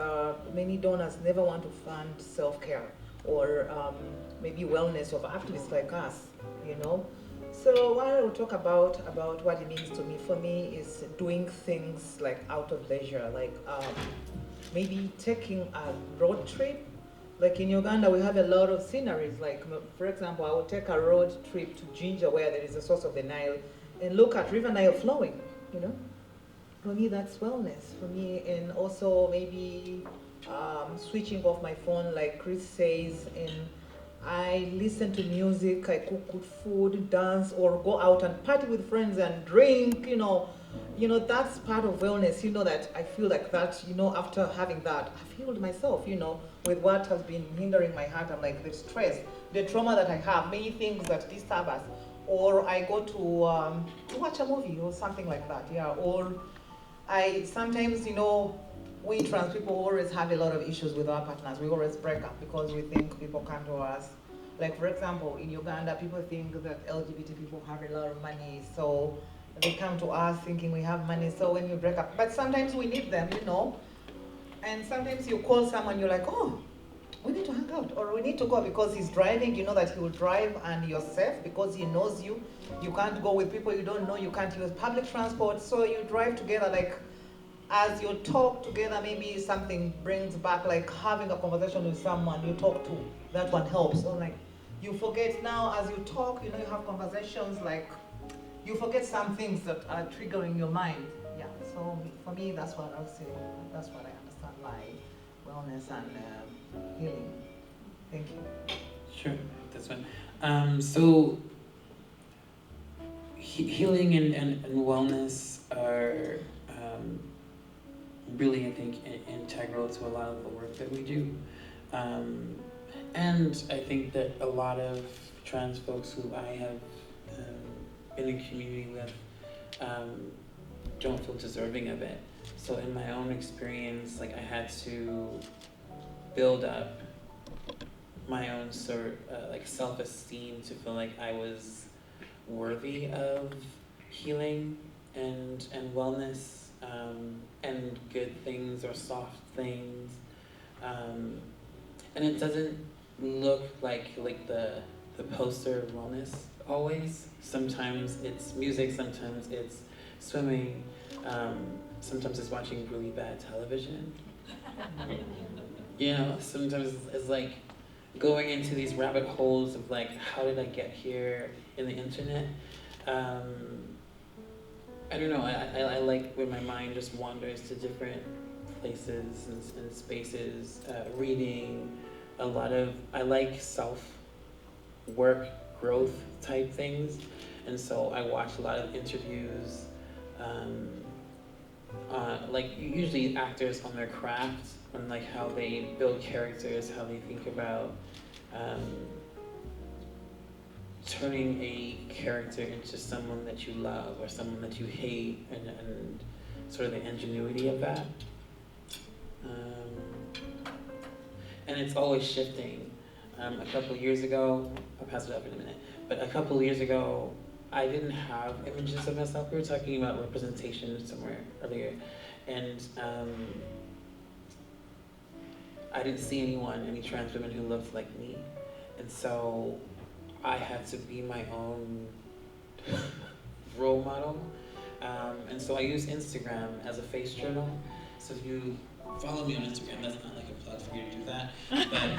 many donors never want to fund self-care or maybe wellness of activists like us, So what I will talk about what it means to me, for me, is doing things like out of leisure, like maybe taking a road trip. Like in Uganda, we have a lot of sceneries. Like, for example, I would take a road trip to Jinja, where there is a source of the Nile, and look at River Nile flowing, For me, that's wellness. For me, and also maybe switching off my phone, like Chris says, and I listen to music, I cook good food, dance, or go out and party with friends and drink, that's part of wellness, that I feel like that, after having that, I've healed myself, with what has been hindering my heart. I'm like, the stress, the trauma that I have, many things that disturb us, or I go to watch a movie or something like that, yeah, or I sometimes, we trans people always have a lot of issues with our partners. We always break up because we think people come to us. Like, for example, in Uganda, people think that LGBT people have a lot of money, so they come to us thinking we have money, so when you break up, but sometimes we need them, and sometimes you call someone, you're like, oh, we need to hang out, or we need to go because he's driving, you know that he will drive and you're safe because he knows you. You can't go with people you don't know, you can't use public transport, so you drive together. Like, as you talk together, maybe something brings back, like having a conversation with someone you talk to, that one helps. So like, you forget now as you talk, you have conversations, like, you forget some things that are triggering your mind. Yeah, so for me, that's what I'll say. That's what I understand by wellness and healing. Thank you. Sure, that's fine. So healing and wellness are really, I think, integral to a lot of the work that we do. And I think that a lot of trans folks who I have been in community with don't feel deserving of it. So in my own experience, like, I had to build up my own like self-esteem to feel like I was worthy of healing and wellness and good things or soft things. And it doesn't look like the poster of wellness always. Sometimes it's music, sometimes it's swimming, sometimes it's watching really bad television. Sometimes it's like going into these rabbit holes of like, how did I get here in the internet? I don't know, I like when my mind just wanders to different places and spaces, reading I like self-work, growth type things, and so I watch a lot of interviews, like usually actors on their craft, on like how they build characters, how they think about turning a character into someone that you love or someone that you hate, and sort of the ingenuity of that. And it's always shifting. A couple of years ago, I'll pass it up in a minute, but a couple of years ago, I didn't have images of myself. We were talking about representation somewhere earlier, and I didn't see any trans women who looked like me. And so I had to be my own role model. And so I use Instagram as a face journal. So if you follow me on Instagram, that's not like a plug for you to do that, but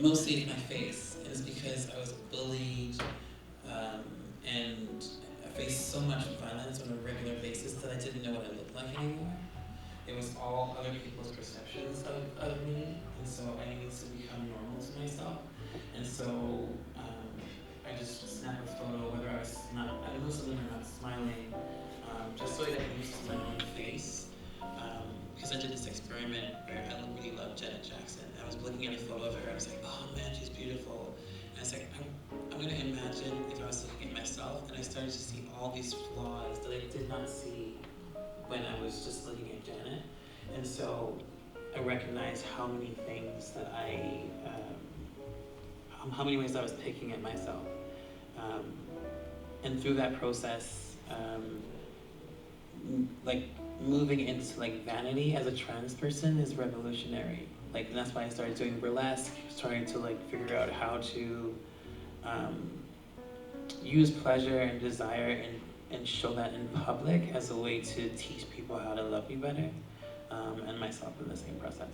mostly it's my face. And it's because I was bullied and I faced so much violence on a regular basis that I didn't know what I looked like anymore. It was all other people's perceptions of me, and so I needed to become normal to myself. And so I just snap a photo, whether I was not, I know some women are not smiling, just so I got used to my own face. Because I did this experiment where I really loved Janet Jackson. I was looking at a photo of her, I was like, oh man, she's beautiful. And I was like, I'm gonna imagine if I was looking at myself, and I started to see all these flaws that I did not see when I was just looking at Janet. And so I recognized how many things that how many ways I was picking at myself. And through that process, like moving into like vanity as a trans person is revolutionary. Like, and that's why I started doing burlesque, starting to like figure out how to use pleasure and desire and show that in public as a way to teach people how to love me better, and myself in the same process.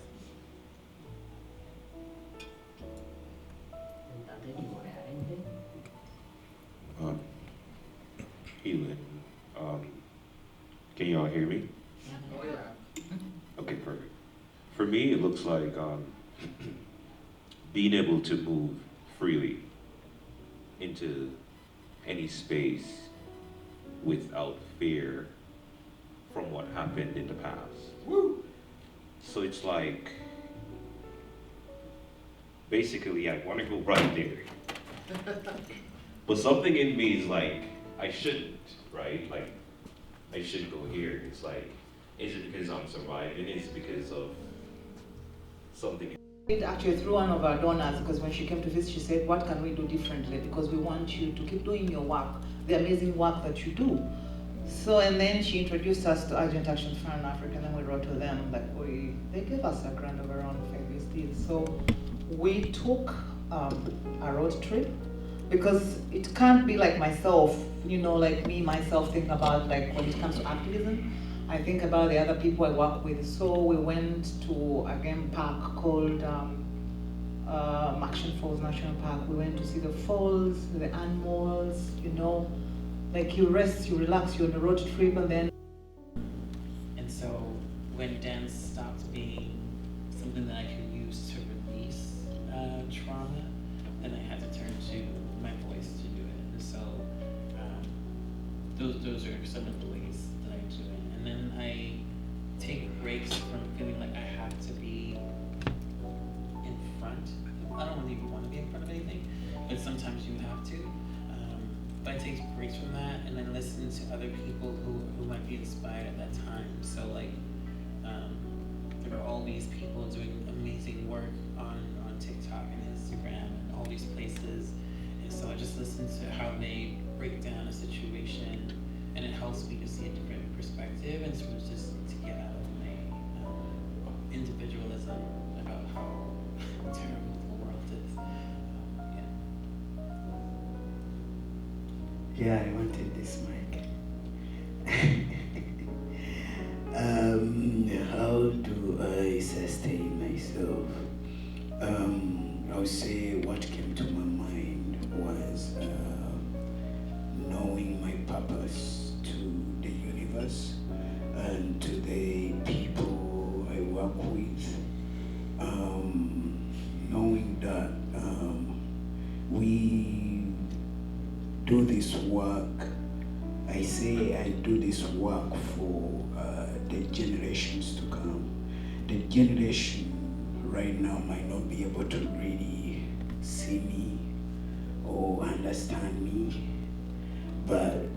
Dante, do you want to add anything? Healing. Can y'all hear me? Oh yeah. Okay, perfect. For me, it looks like being able to move freely into any space without fear from what happened in the past. Woo! So it's like basically I want to go right there. But something in me is like, I shouldn't, right? Like, I should go here. It's like, is it because I'm surviving? Is it because of something? Actually, through one of our donors, because when she came to visit, she said, what can we do differently? Because we want you to keep doing your work, the amazing work that you do. So, and then she introduced us to Urgent Action Fund in Africa, and then we wrote to them, like they gave us a grant of around 5 years deal. So we took a road trip, because it can't be like myself, like me, myself, think about like when it comes to activism, I think about the other people I work with. So we went to a game park called Action Falls National Park. We went to see the falls, the animals, like you rest, you relax, you're on a road trip, and then. And so when dance stopped being something that I could use to release trauma, then I had to turn to my voice to do it. And so those are some of the ways that I do it. And then I take breaks from feeling like I have to be in front. I don't really want to be in front of anything, but sometimes you have to. But I take breaks from that and then listen to other people who might be inspired at that time. So like, there are all these people doing amazing work on TikTok and Instagram and all these places. And so I just listen to how they break down a situation, and it helps me to see a different perspective and sort of just to get out of my individualism about how terrible the world is. Yeah, I wanted this mic. How do I sustain myself? I would say what came to my mind was knowing my purpose to the universe and to the people I work with. Knowing that we do this work, I say I do this work for the generations to come. The generation right now might not be able to really see me or understand me, but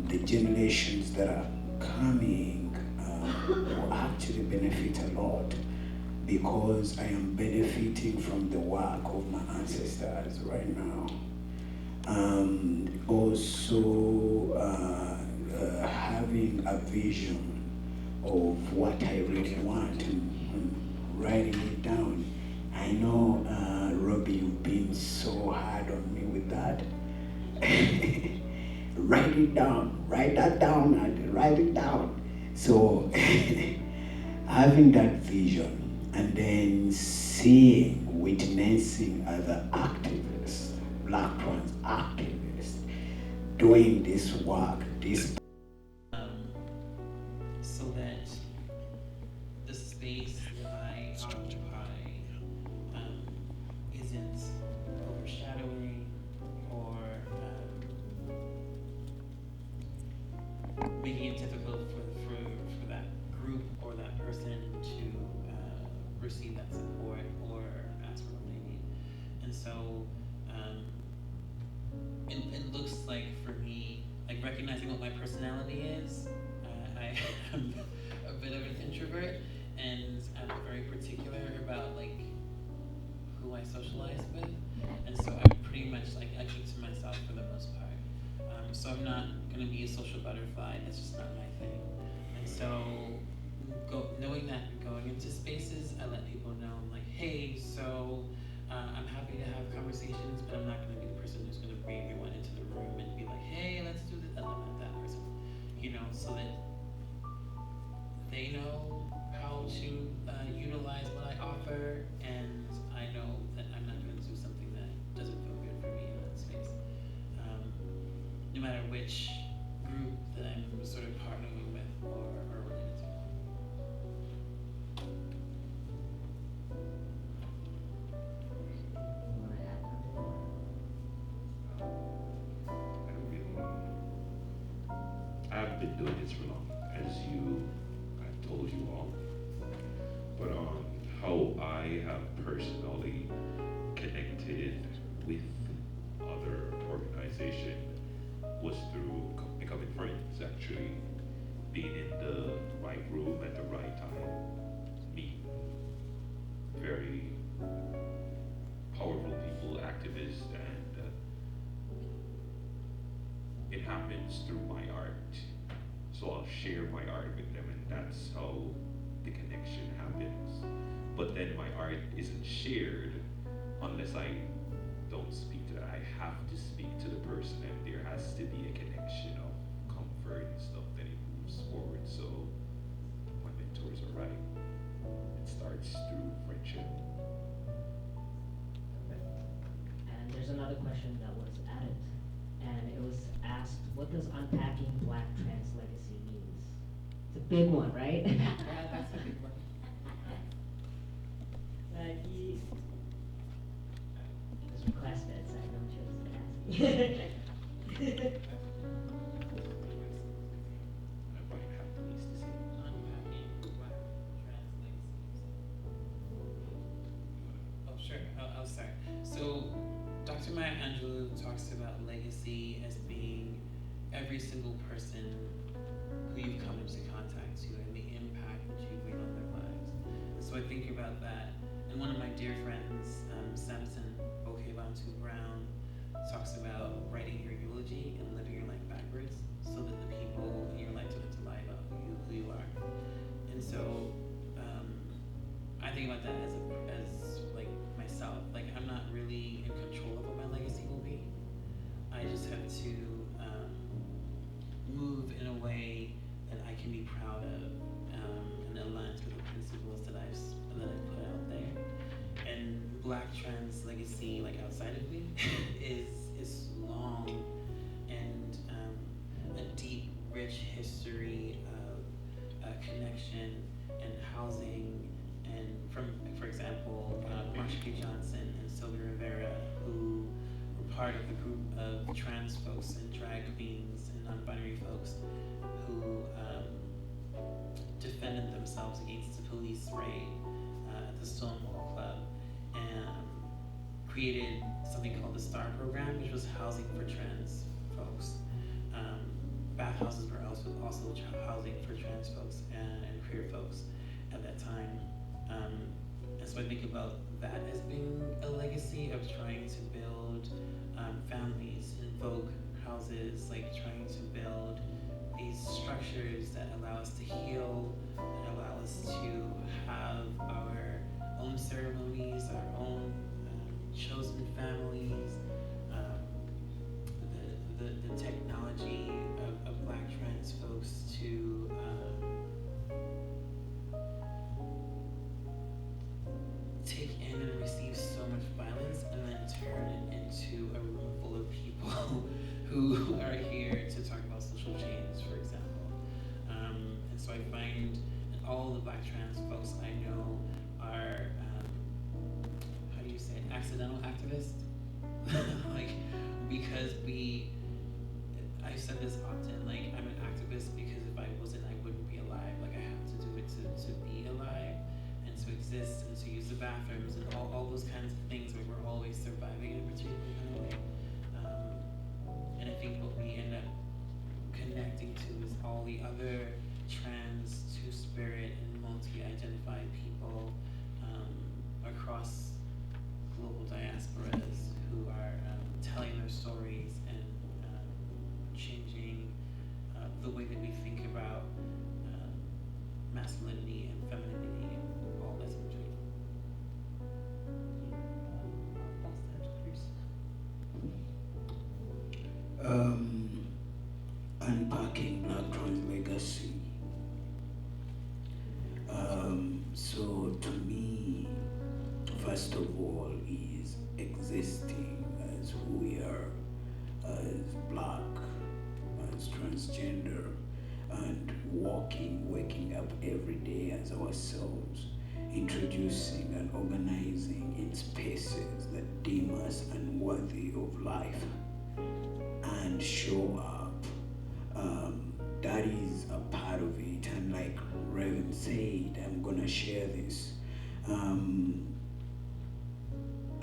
the generations that are coming will actually benefit a lot, because I am benefiting from the work of my ancestors right now. Also having a vision of what I really want and writing it down. I know, Robbie, you've been so hard on me with that. Write it down, write that down, and write it down. So having that vision and then seeing, witnessing other activists, Black trans activists, doing this work, so that the space that I occupy isn't overshadowing or making it difficult for that group or that person to receive that support or ask for what they need. And so it looks like for me, like recognizing what my personality is, I am a bit of an introvert, and I'm very particular about like who I socialize with, and so I'm pretty much like I keep to myself for the most part. So I'm not gonna be a social butterfly. That's just not my thing. And so knowing that going into spaces, I let people know, I'm like, hey, so I'm happy to have conversations, but I'm not gonna be the person who's gonna bring everyone into the room and be like, hey, let's do this. I'm not that person, so that they know how to utilize what I offer, and I know that I'm not gonna do something that doesn't feel good for me in that space. No matter which group that I'm sort of partnering with or related to. I've been doing this for long, as I've told you all. But how I have personally connected with other organization was through becoming friends, actually. Being in the right room at the right time. Meet very powerful people, activists, and it happens through my art. So I'll share my art with them, and that's how the connection happens. But then my art isn't shared unless I don't speak to them. I have to speak to the person, and there has to be a connection of comfort and stuff that it moves forward. So my mentors are right. It starts through friendship. And there's another question that was added, and it was asked, what does unpacking Black trans legacy means? It's a big one, right? Yeah, that's a big one. He was requested, so I don't choose to ask. I might have the least to say. Oh, sure. I'll start. So, Dr. Maya Angelou talks about legacy as being every single person who you've come into contact to and the impact that you've made on their lives. And so I think about that. And one of my dear friends, Samson Bokebantu Brown, talks about writing your eulogy and living your life backwards so that the people in your life don't have to lie about who you are. And so I think about that as like myself. Like, I'm not really in control of what my legacy will be. I just have to move in a way that I can be proud of and aligns with the principles that I've put out there. And Black trans legacy, like outside of me, is long and a deep, rich history of connection and housing. And for example, Marsha P. Johnson and Sylvia Rivera, who were part of the group of trans folks and drag queens and non-binary folks who defended themselves against the police raid at the Stonewall Club and created something called the STAR program, which was housing for trans folks. Bathhouses were also housing for trans folks and queer folks at that time. And so I think about that as being a legacy of trying to build families, invoke houses, like trying to build these structures that allow us to heal, that allow us to have our own ceremonies, our own chosen families, the technology of Black trans folks to take in and receive so much violence and then turn it into a room full of people who are here to talk about social change, for example. And so I find that all the Black trans folks I know are, how do you say it, accidental activists? Like, because I've said this often, like, I'm an activist because if I wasn't, I wouldn't be alive. Like, I have to do it to be alive and to exist and to use the bathrooms and all those kinds of things where we're always surviving in a particular kind of way. And I think what we end up connecting to is all the other trans, two-spirit, and multi-identified people across global diasporas who are telling their stories and changing the way that we think about masculinity and femininity and all that's in between. Unpacking Black trans legacy. So to me, first of all, is existing as who we are, as Black, as transgender, and waking up every day as ourselves, introducing and organizing in spaces that deem us unworthy of life, and show up. That is a part of it, and like Reverend said, I'm gonna share this.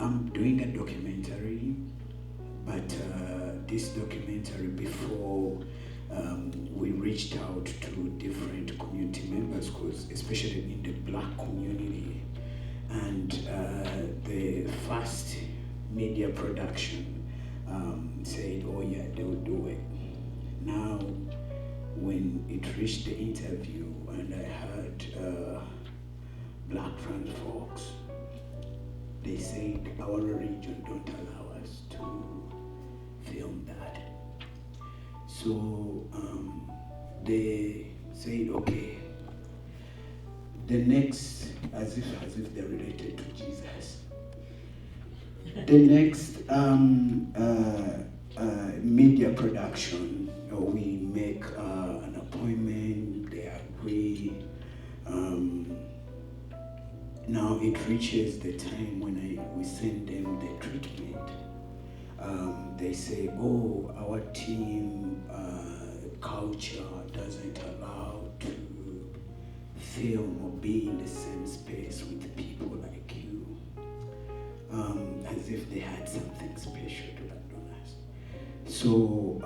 I'm doing a documentary, but this documentary, before we reached out to different community members, because especially in the Black community, and the first media production said, oh yeah, they'll do it. Now, when it reached the interview and I heard Black trans folks, they said our religion don't allow us to film that. So they said, okay, the next, as if they're related to Jesus, the next media production, we make an appointment, they agree. Now it reaches the time when we send them the treatment. They say, oh, our team culture doesn't allow to film or be in the same space with people like you. As if they had something special to that on us. So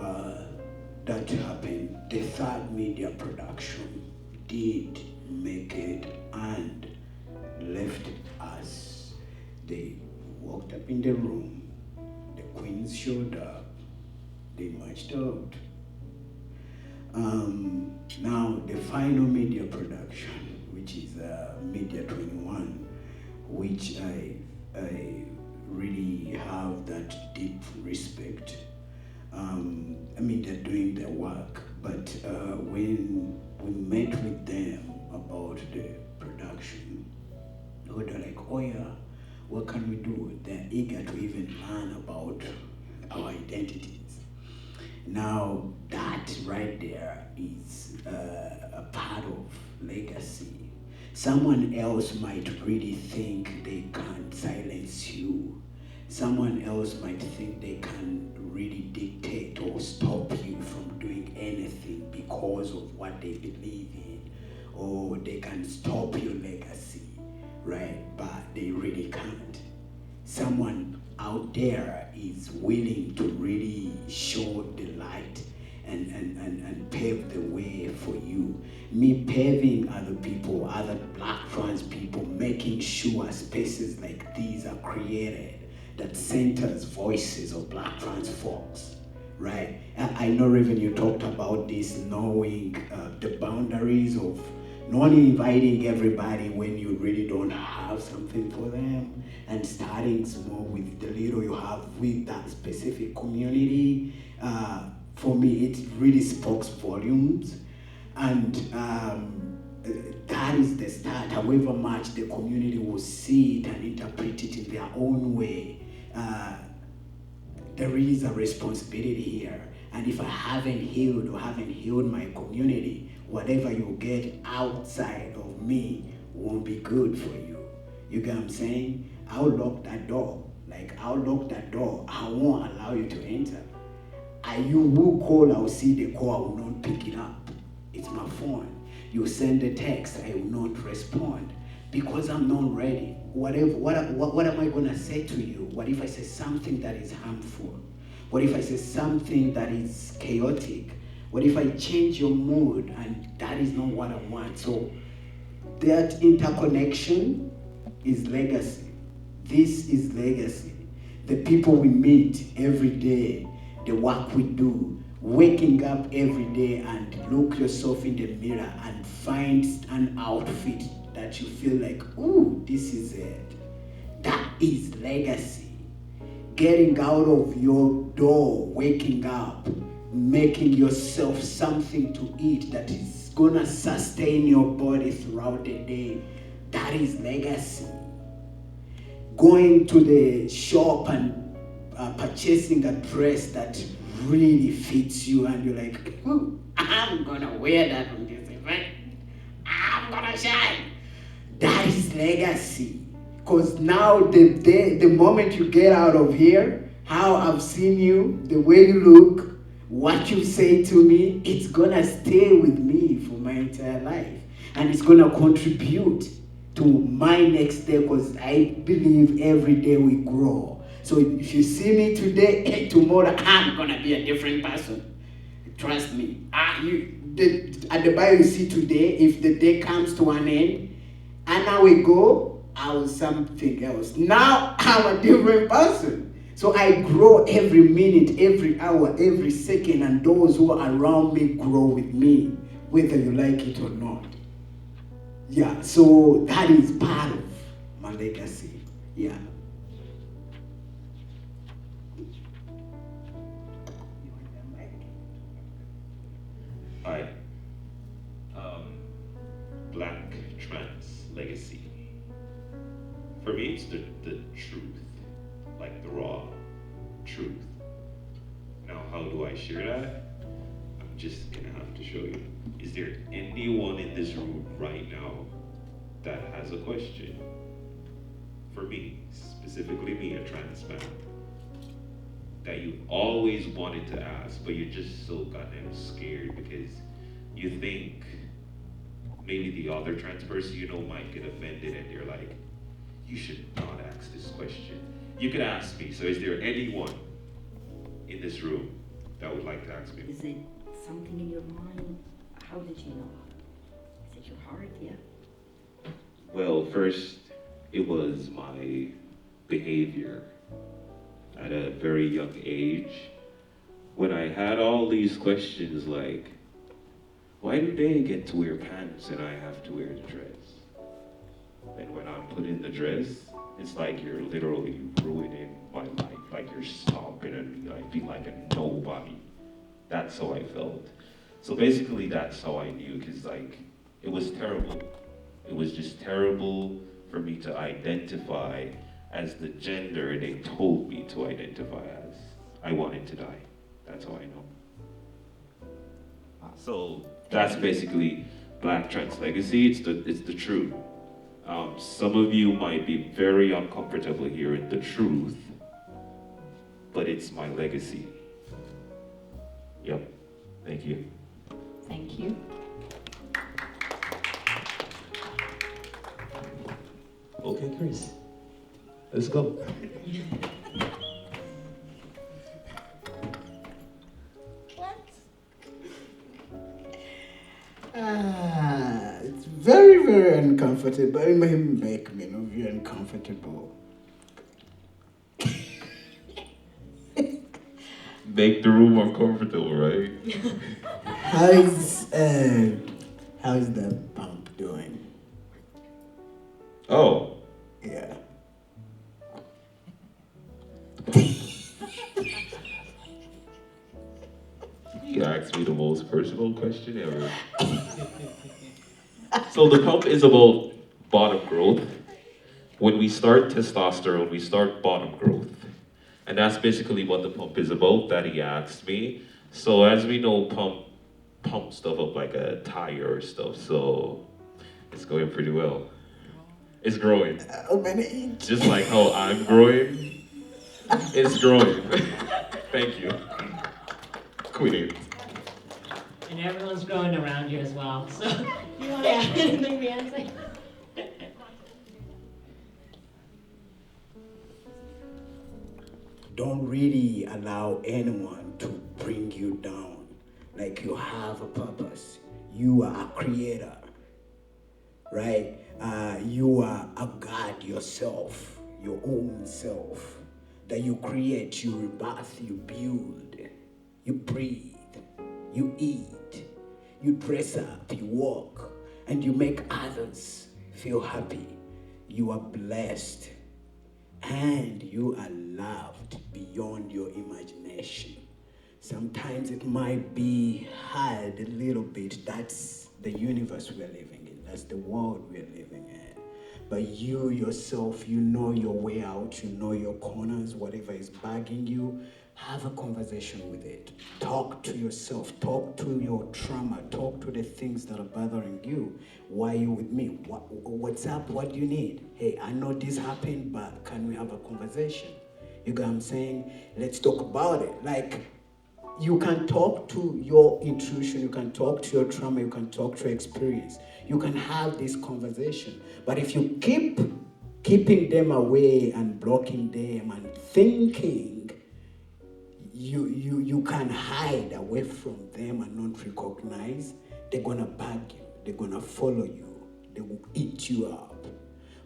that happened. The third media production did make it and left us. They walked up in the room, the queens showed up, they marched out. Now the final media production, which is Media 21, which I really have that deep respect. I mean, they're doing their work, but when we met with them about the production, they're like, oh yeah, what can we do? They're eager to even learn about our identities. Now, that right there is a part of legacy. Someone else might really think they can silence you. Someone else might think they can really dictate or stop you from doing anything because of what they believe in, or they can stop your legacy, right? But they really can't. Someone out there is willing to really show the light and pave the way for you. Me paving other people, other Black trans people, making sure spaces like these are created that centers voices of Black trans folks, right? I know, Raven, you talked about this, knowing the boundaries of not inviting everybody when you really don't have something for them, and starting small with the little you have with that specific community. For me, it really speaks volumes, and that is the start. However much the community will see it and interpret it in their own way, there is a responsibility here. And if I haven't healed or haven't healed my community, whatever you get outside of me won't be good for you. You get what I'm saying? I'll lock that door. I'll lock that door. I won't allow you to enter. You will call, I'll see the call, I will not pick it up. It's my phone. You send a text, I will not respond because I'm not ready. What am I gonna say to you? What if I say something that is harmful? What if I say something that is chaotic? What if I change your mood and that is not what I want? So that interconnection is legacy. This is legacy. The people we meet every day, the work we do, waking up every day and look yourself in the mirror and find an outfit that you feel like, ooh, this is it. That is legacy. Getting out of your door, waking up, making yourself something to eat that is gonna sustain your body throughout the day, that is legacy. Going to the shop and purchasing a dress that really fits you and you're like, ooh, I'm gonna wear that on this event. I'm gonna shine. That is legacy. Because now the moment you get out of here, how I've seen you, the way you look, what you say to me, it's gonna stay with me for my entire life. And it's gonna contribute to my next day, because I believe every day we grow. So if you see me today, tomorrow I'm gonna be a different person. Trust me. At the Bible you see today, if the day comes to an end, and now we go, I was something else. Now I'm a different person. So I grow every minute, every hour, every second, and those who are around me grow with me, whether you like it or not. Yeah, so that is part of my legacy. Yeah. Hi. Black trans legacy. For me, it's the truth, like the raw truth. Now, how do I share that? I'm just gonna have to show you. Is there anyone in this room right now that has a question? For me, specifically me, a trans man, that you've always wanted to ask, but you're just so goddamn scared because you think maybe the other trans person you know might get offended and you're like, you should not ask this question. You could ask me. So is there anyone in this room that would like to ask me? Is it something in your mind? How did you know? Is it your heart? Yeah. Well, first, it was my behavior at a very young age when I had all these questions like, why do they get to wear pants and I have to wear the dress? And when I'm put in the dress, it's like you're literally ruining my life. Like you're stomping on me. I feel like a nobody. That's how I felt. So basically that's how I knew, because like, it was terrible. It was just terrible for me to identify as the gender they told me to identify as. I wanted to die. That's how I know. So that's basically Black trans legacy. It's the truth. Some of you might be very uncomfortable hearing the truth, but it's my legacy. Yep. Thank you. Thank you. Okay, Chris. Let's go. It's very, very uncomfortable. It may make me very uncomfortable. Make the room uncomfortable, right? How's the pump doing? Oh, Yeah. you asked me the most personal question ever. So the pump is about bottom growth. When we start testosterone, we start bottom growth. And that's basically what the pump is about, that he asked me. So as we know, pump stuff up like a tire or stuff. So it's going pretty well. It's growing. How many? Just like how I'm growing, it's growing. Thank you. Quit it. And everyone's growing around you as well. So you want to add anything, Beyonce? Don't really allow anyone to bring you down. Like you have a purpose. You are a creator, right? You are a God yourself, your own self. That you create, you rebirth, you build, you breathe, you eat, you dress up, you walk, and you make others feel happy. You are blessed. And you are loved beyond your imagination. Sometimes it might be hard a little bit. That's the universe we're living in. That's the world we're living in. But you yourself, you know your way out. You know your corners, whatever is bugging you. Have a conversation with it. Talk to yourself. Talk to your trauma. Talk to the things that are bothering you. Why are you with me? What's up? What do you need? Hey, I know this happened, but can we have a conversation? You get what I'm saying? Let's talk about it. Like, You can talk to your intuition, you can talk to your trauma, you can talk to your experience. You can have this conversation. But if you keep keeping them away and blocking them and thinking you can hide away from them and not recognize, they're gonna bug you, they're gonna follow you, they will eat you up.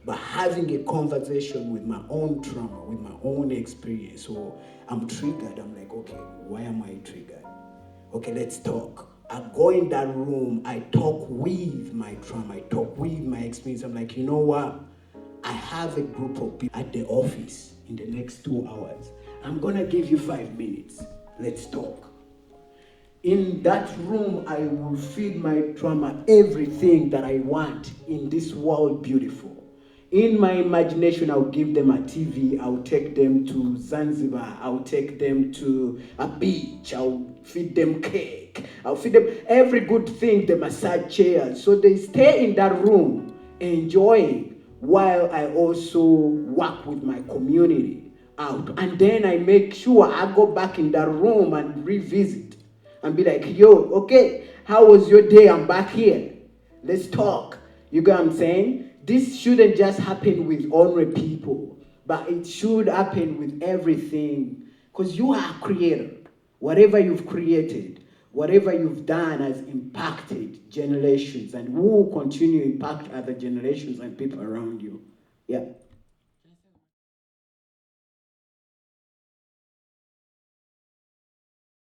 But having a conversation with my own trauma, with my own experience, so I'm triggered, I'm like, okay, why am I triggered? Okay, let's talk. I go in that room, I talk with my trauma, I talk with my experience. I'm like, you know what? I have a group of people at the office in the next 2 hours. I'm gonna give you 5 minutes. Let's talk. In that room, I will feed my trauma everything that I want in this world beautiful. In my imagination, I'll give them a TV, I'll take them to Zanzibar, I'll take them to a beach, I'll feed them cake, I'll feed them every good thing, the massage chairs. So they stay in that room enjoying while I also work with my community out. And then I make sure I go back in that room and revisit and be like, yo, okay, how was your day? I'm back here. Let's talk. You get what I'm saying? This shouldn't just happen with ordinary people, but it should happen with everything. Because you are a creator. Whatever you've created, whatever you've done has impacted generations and will continue to impact other generations and people around you. Yeah.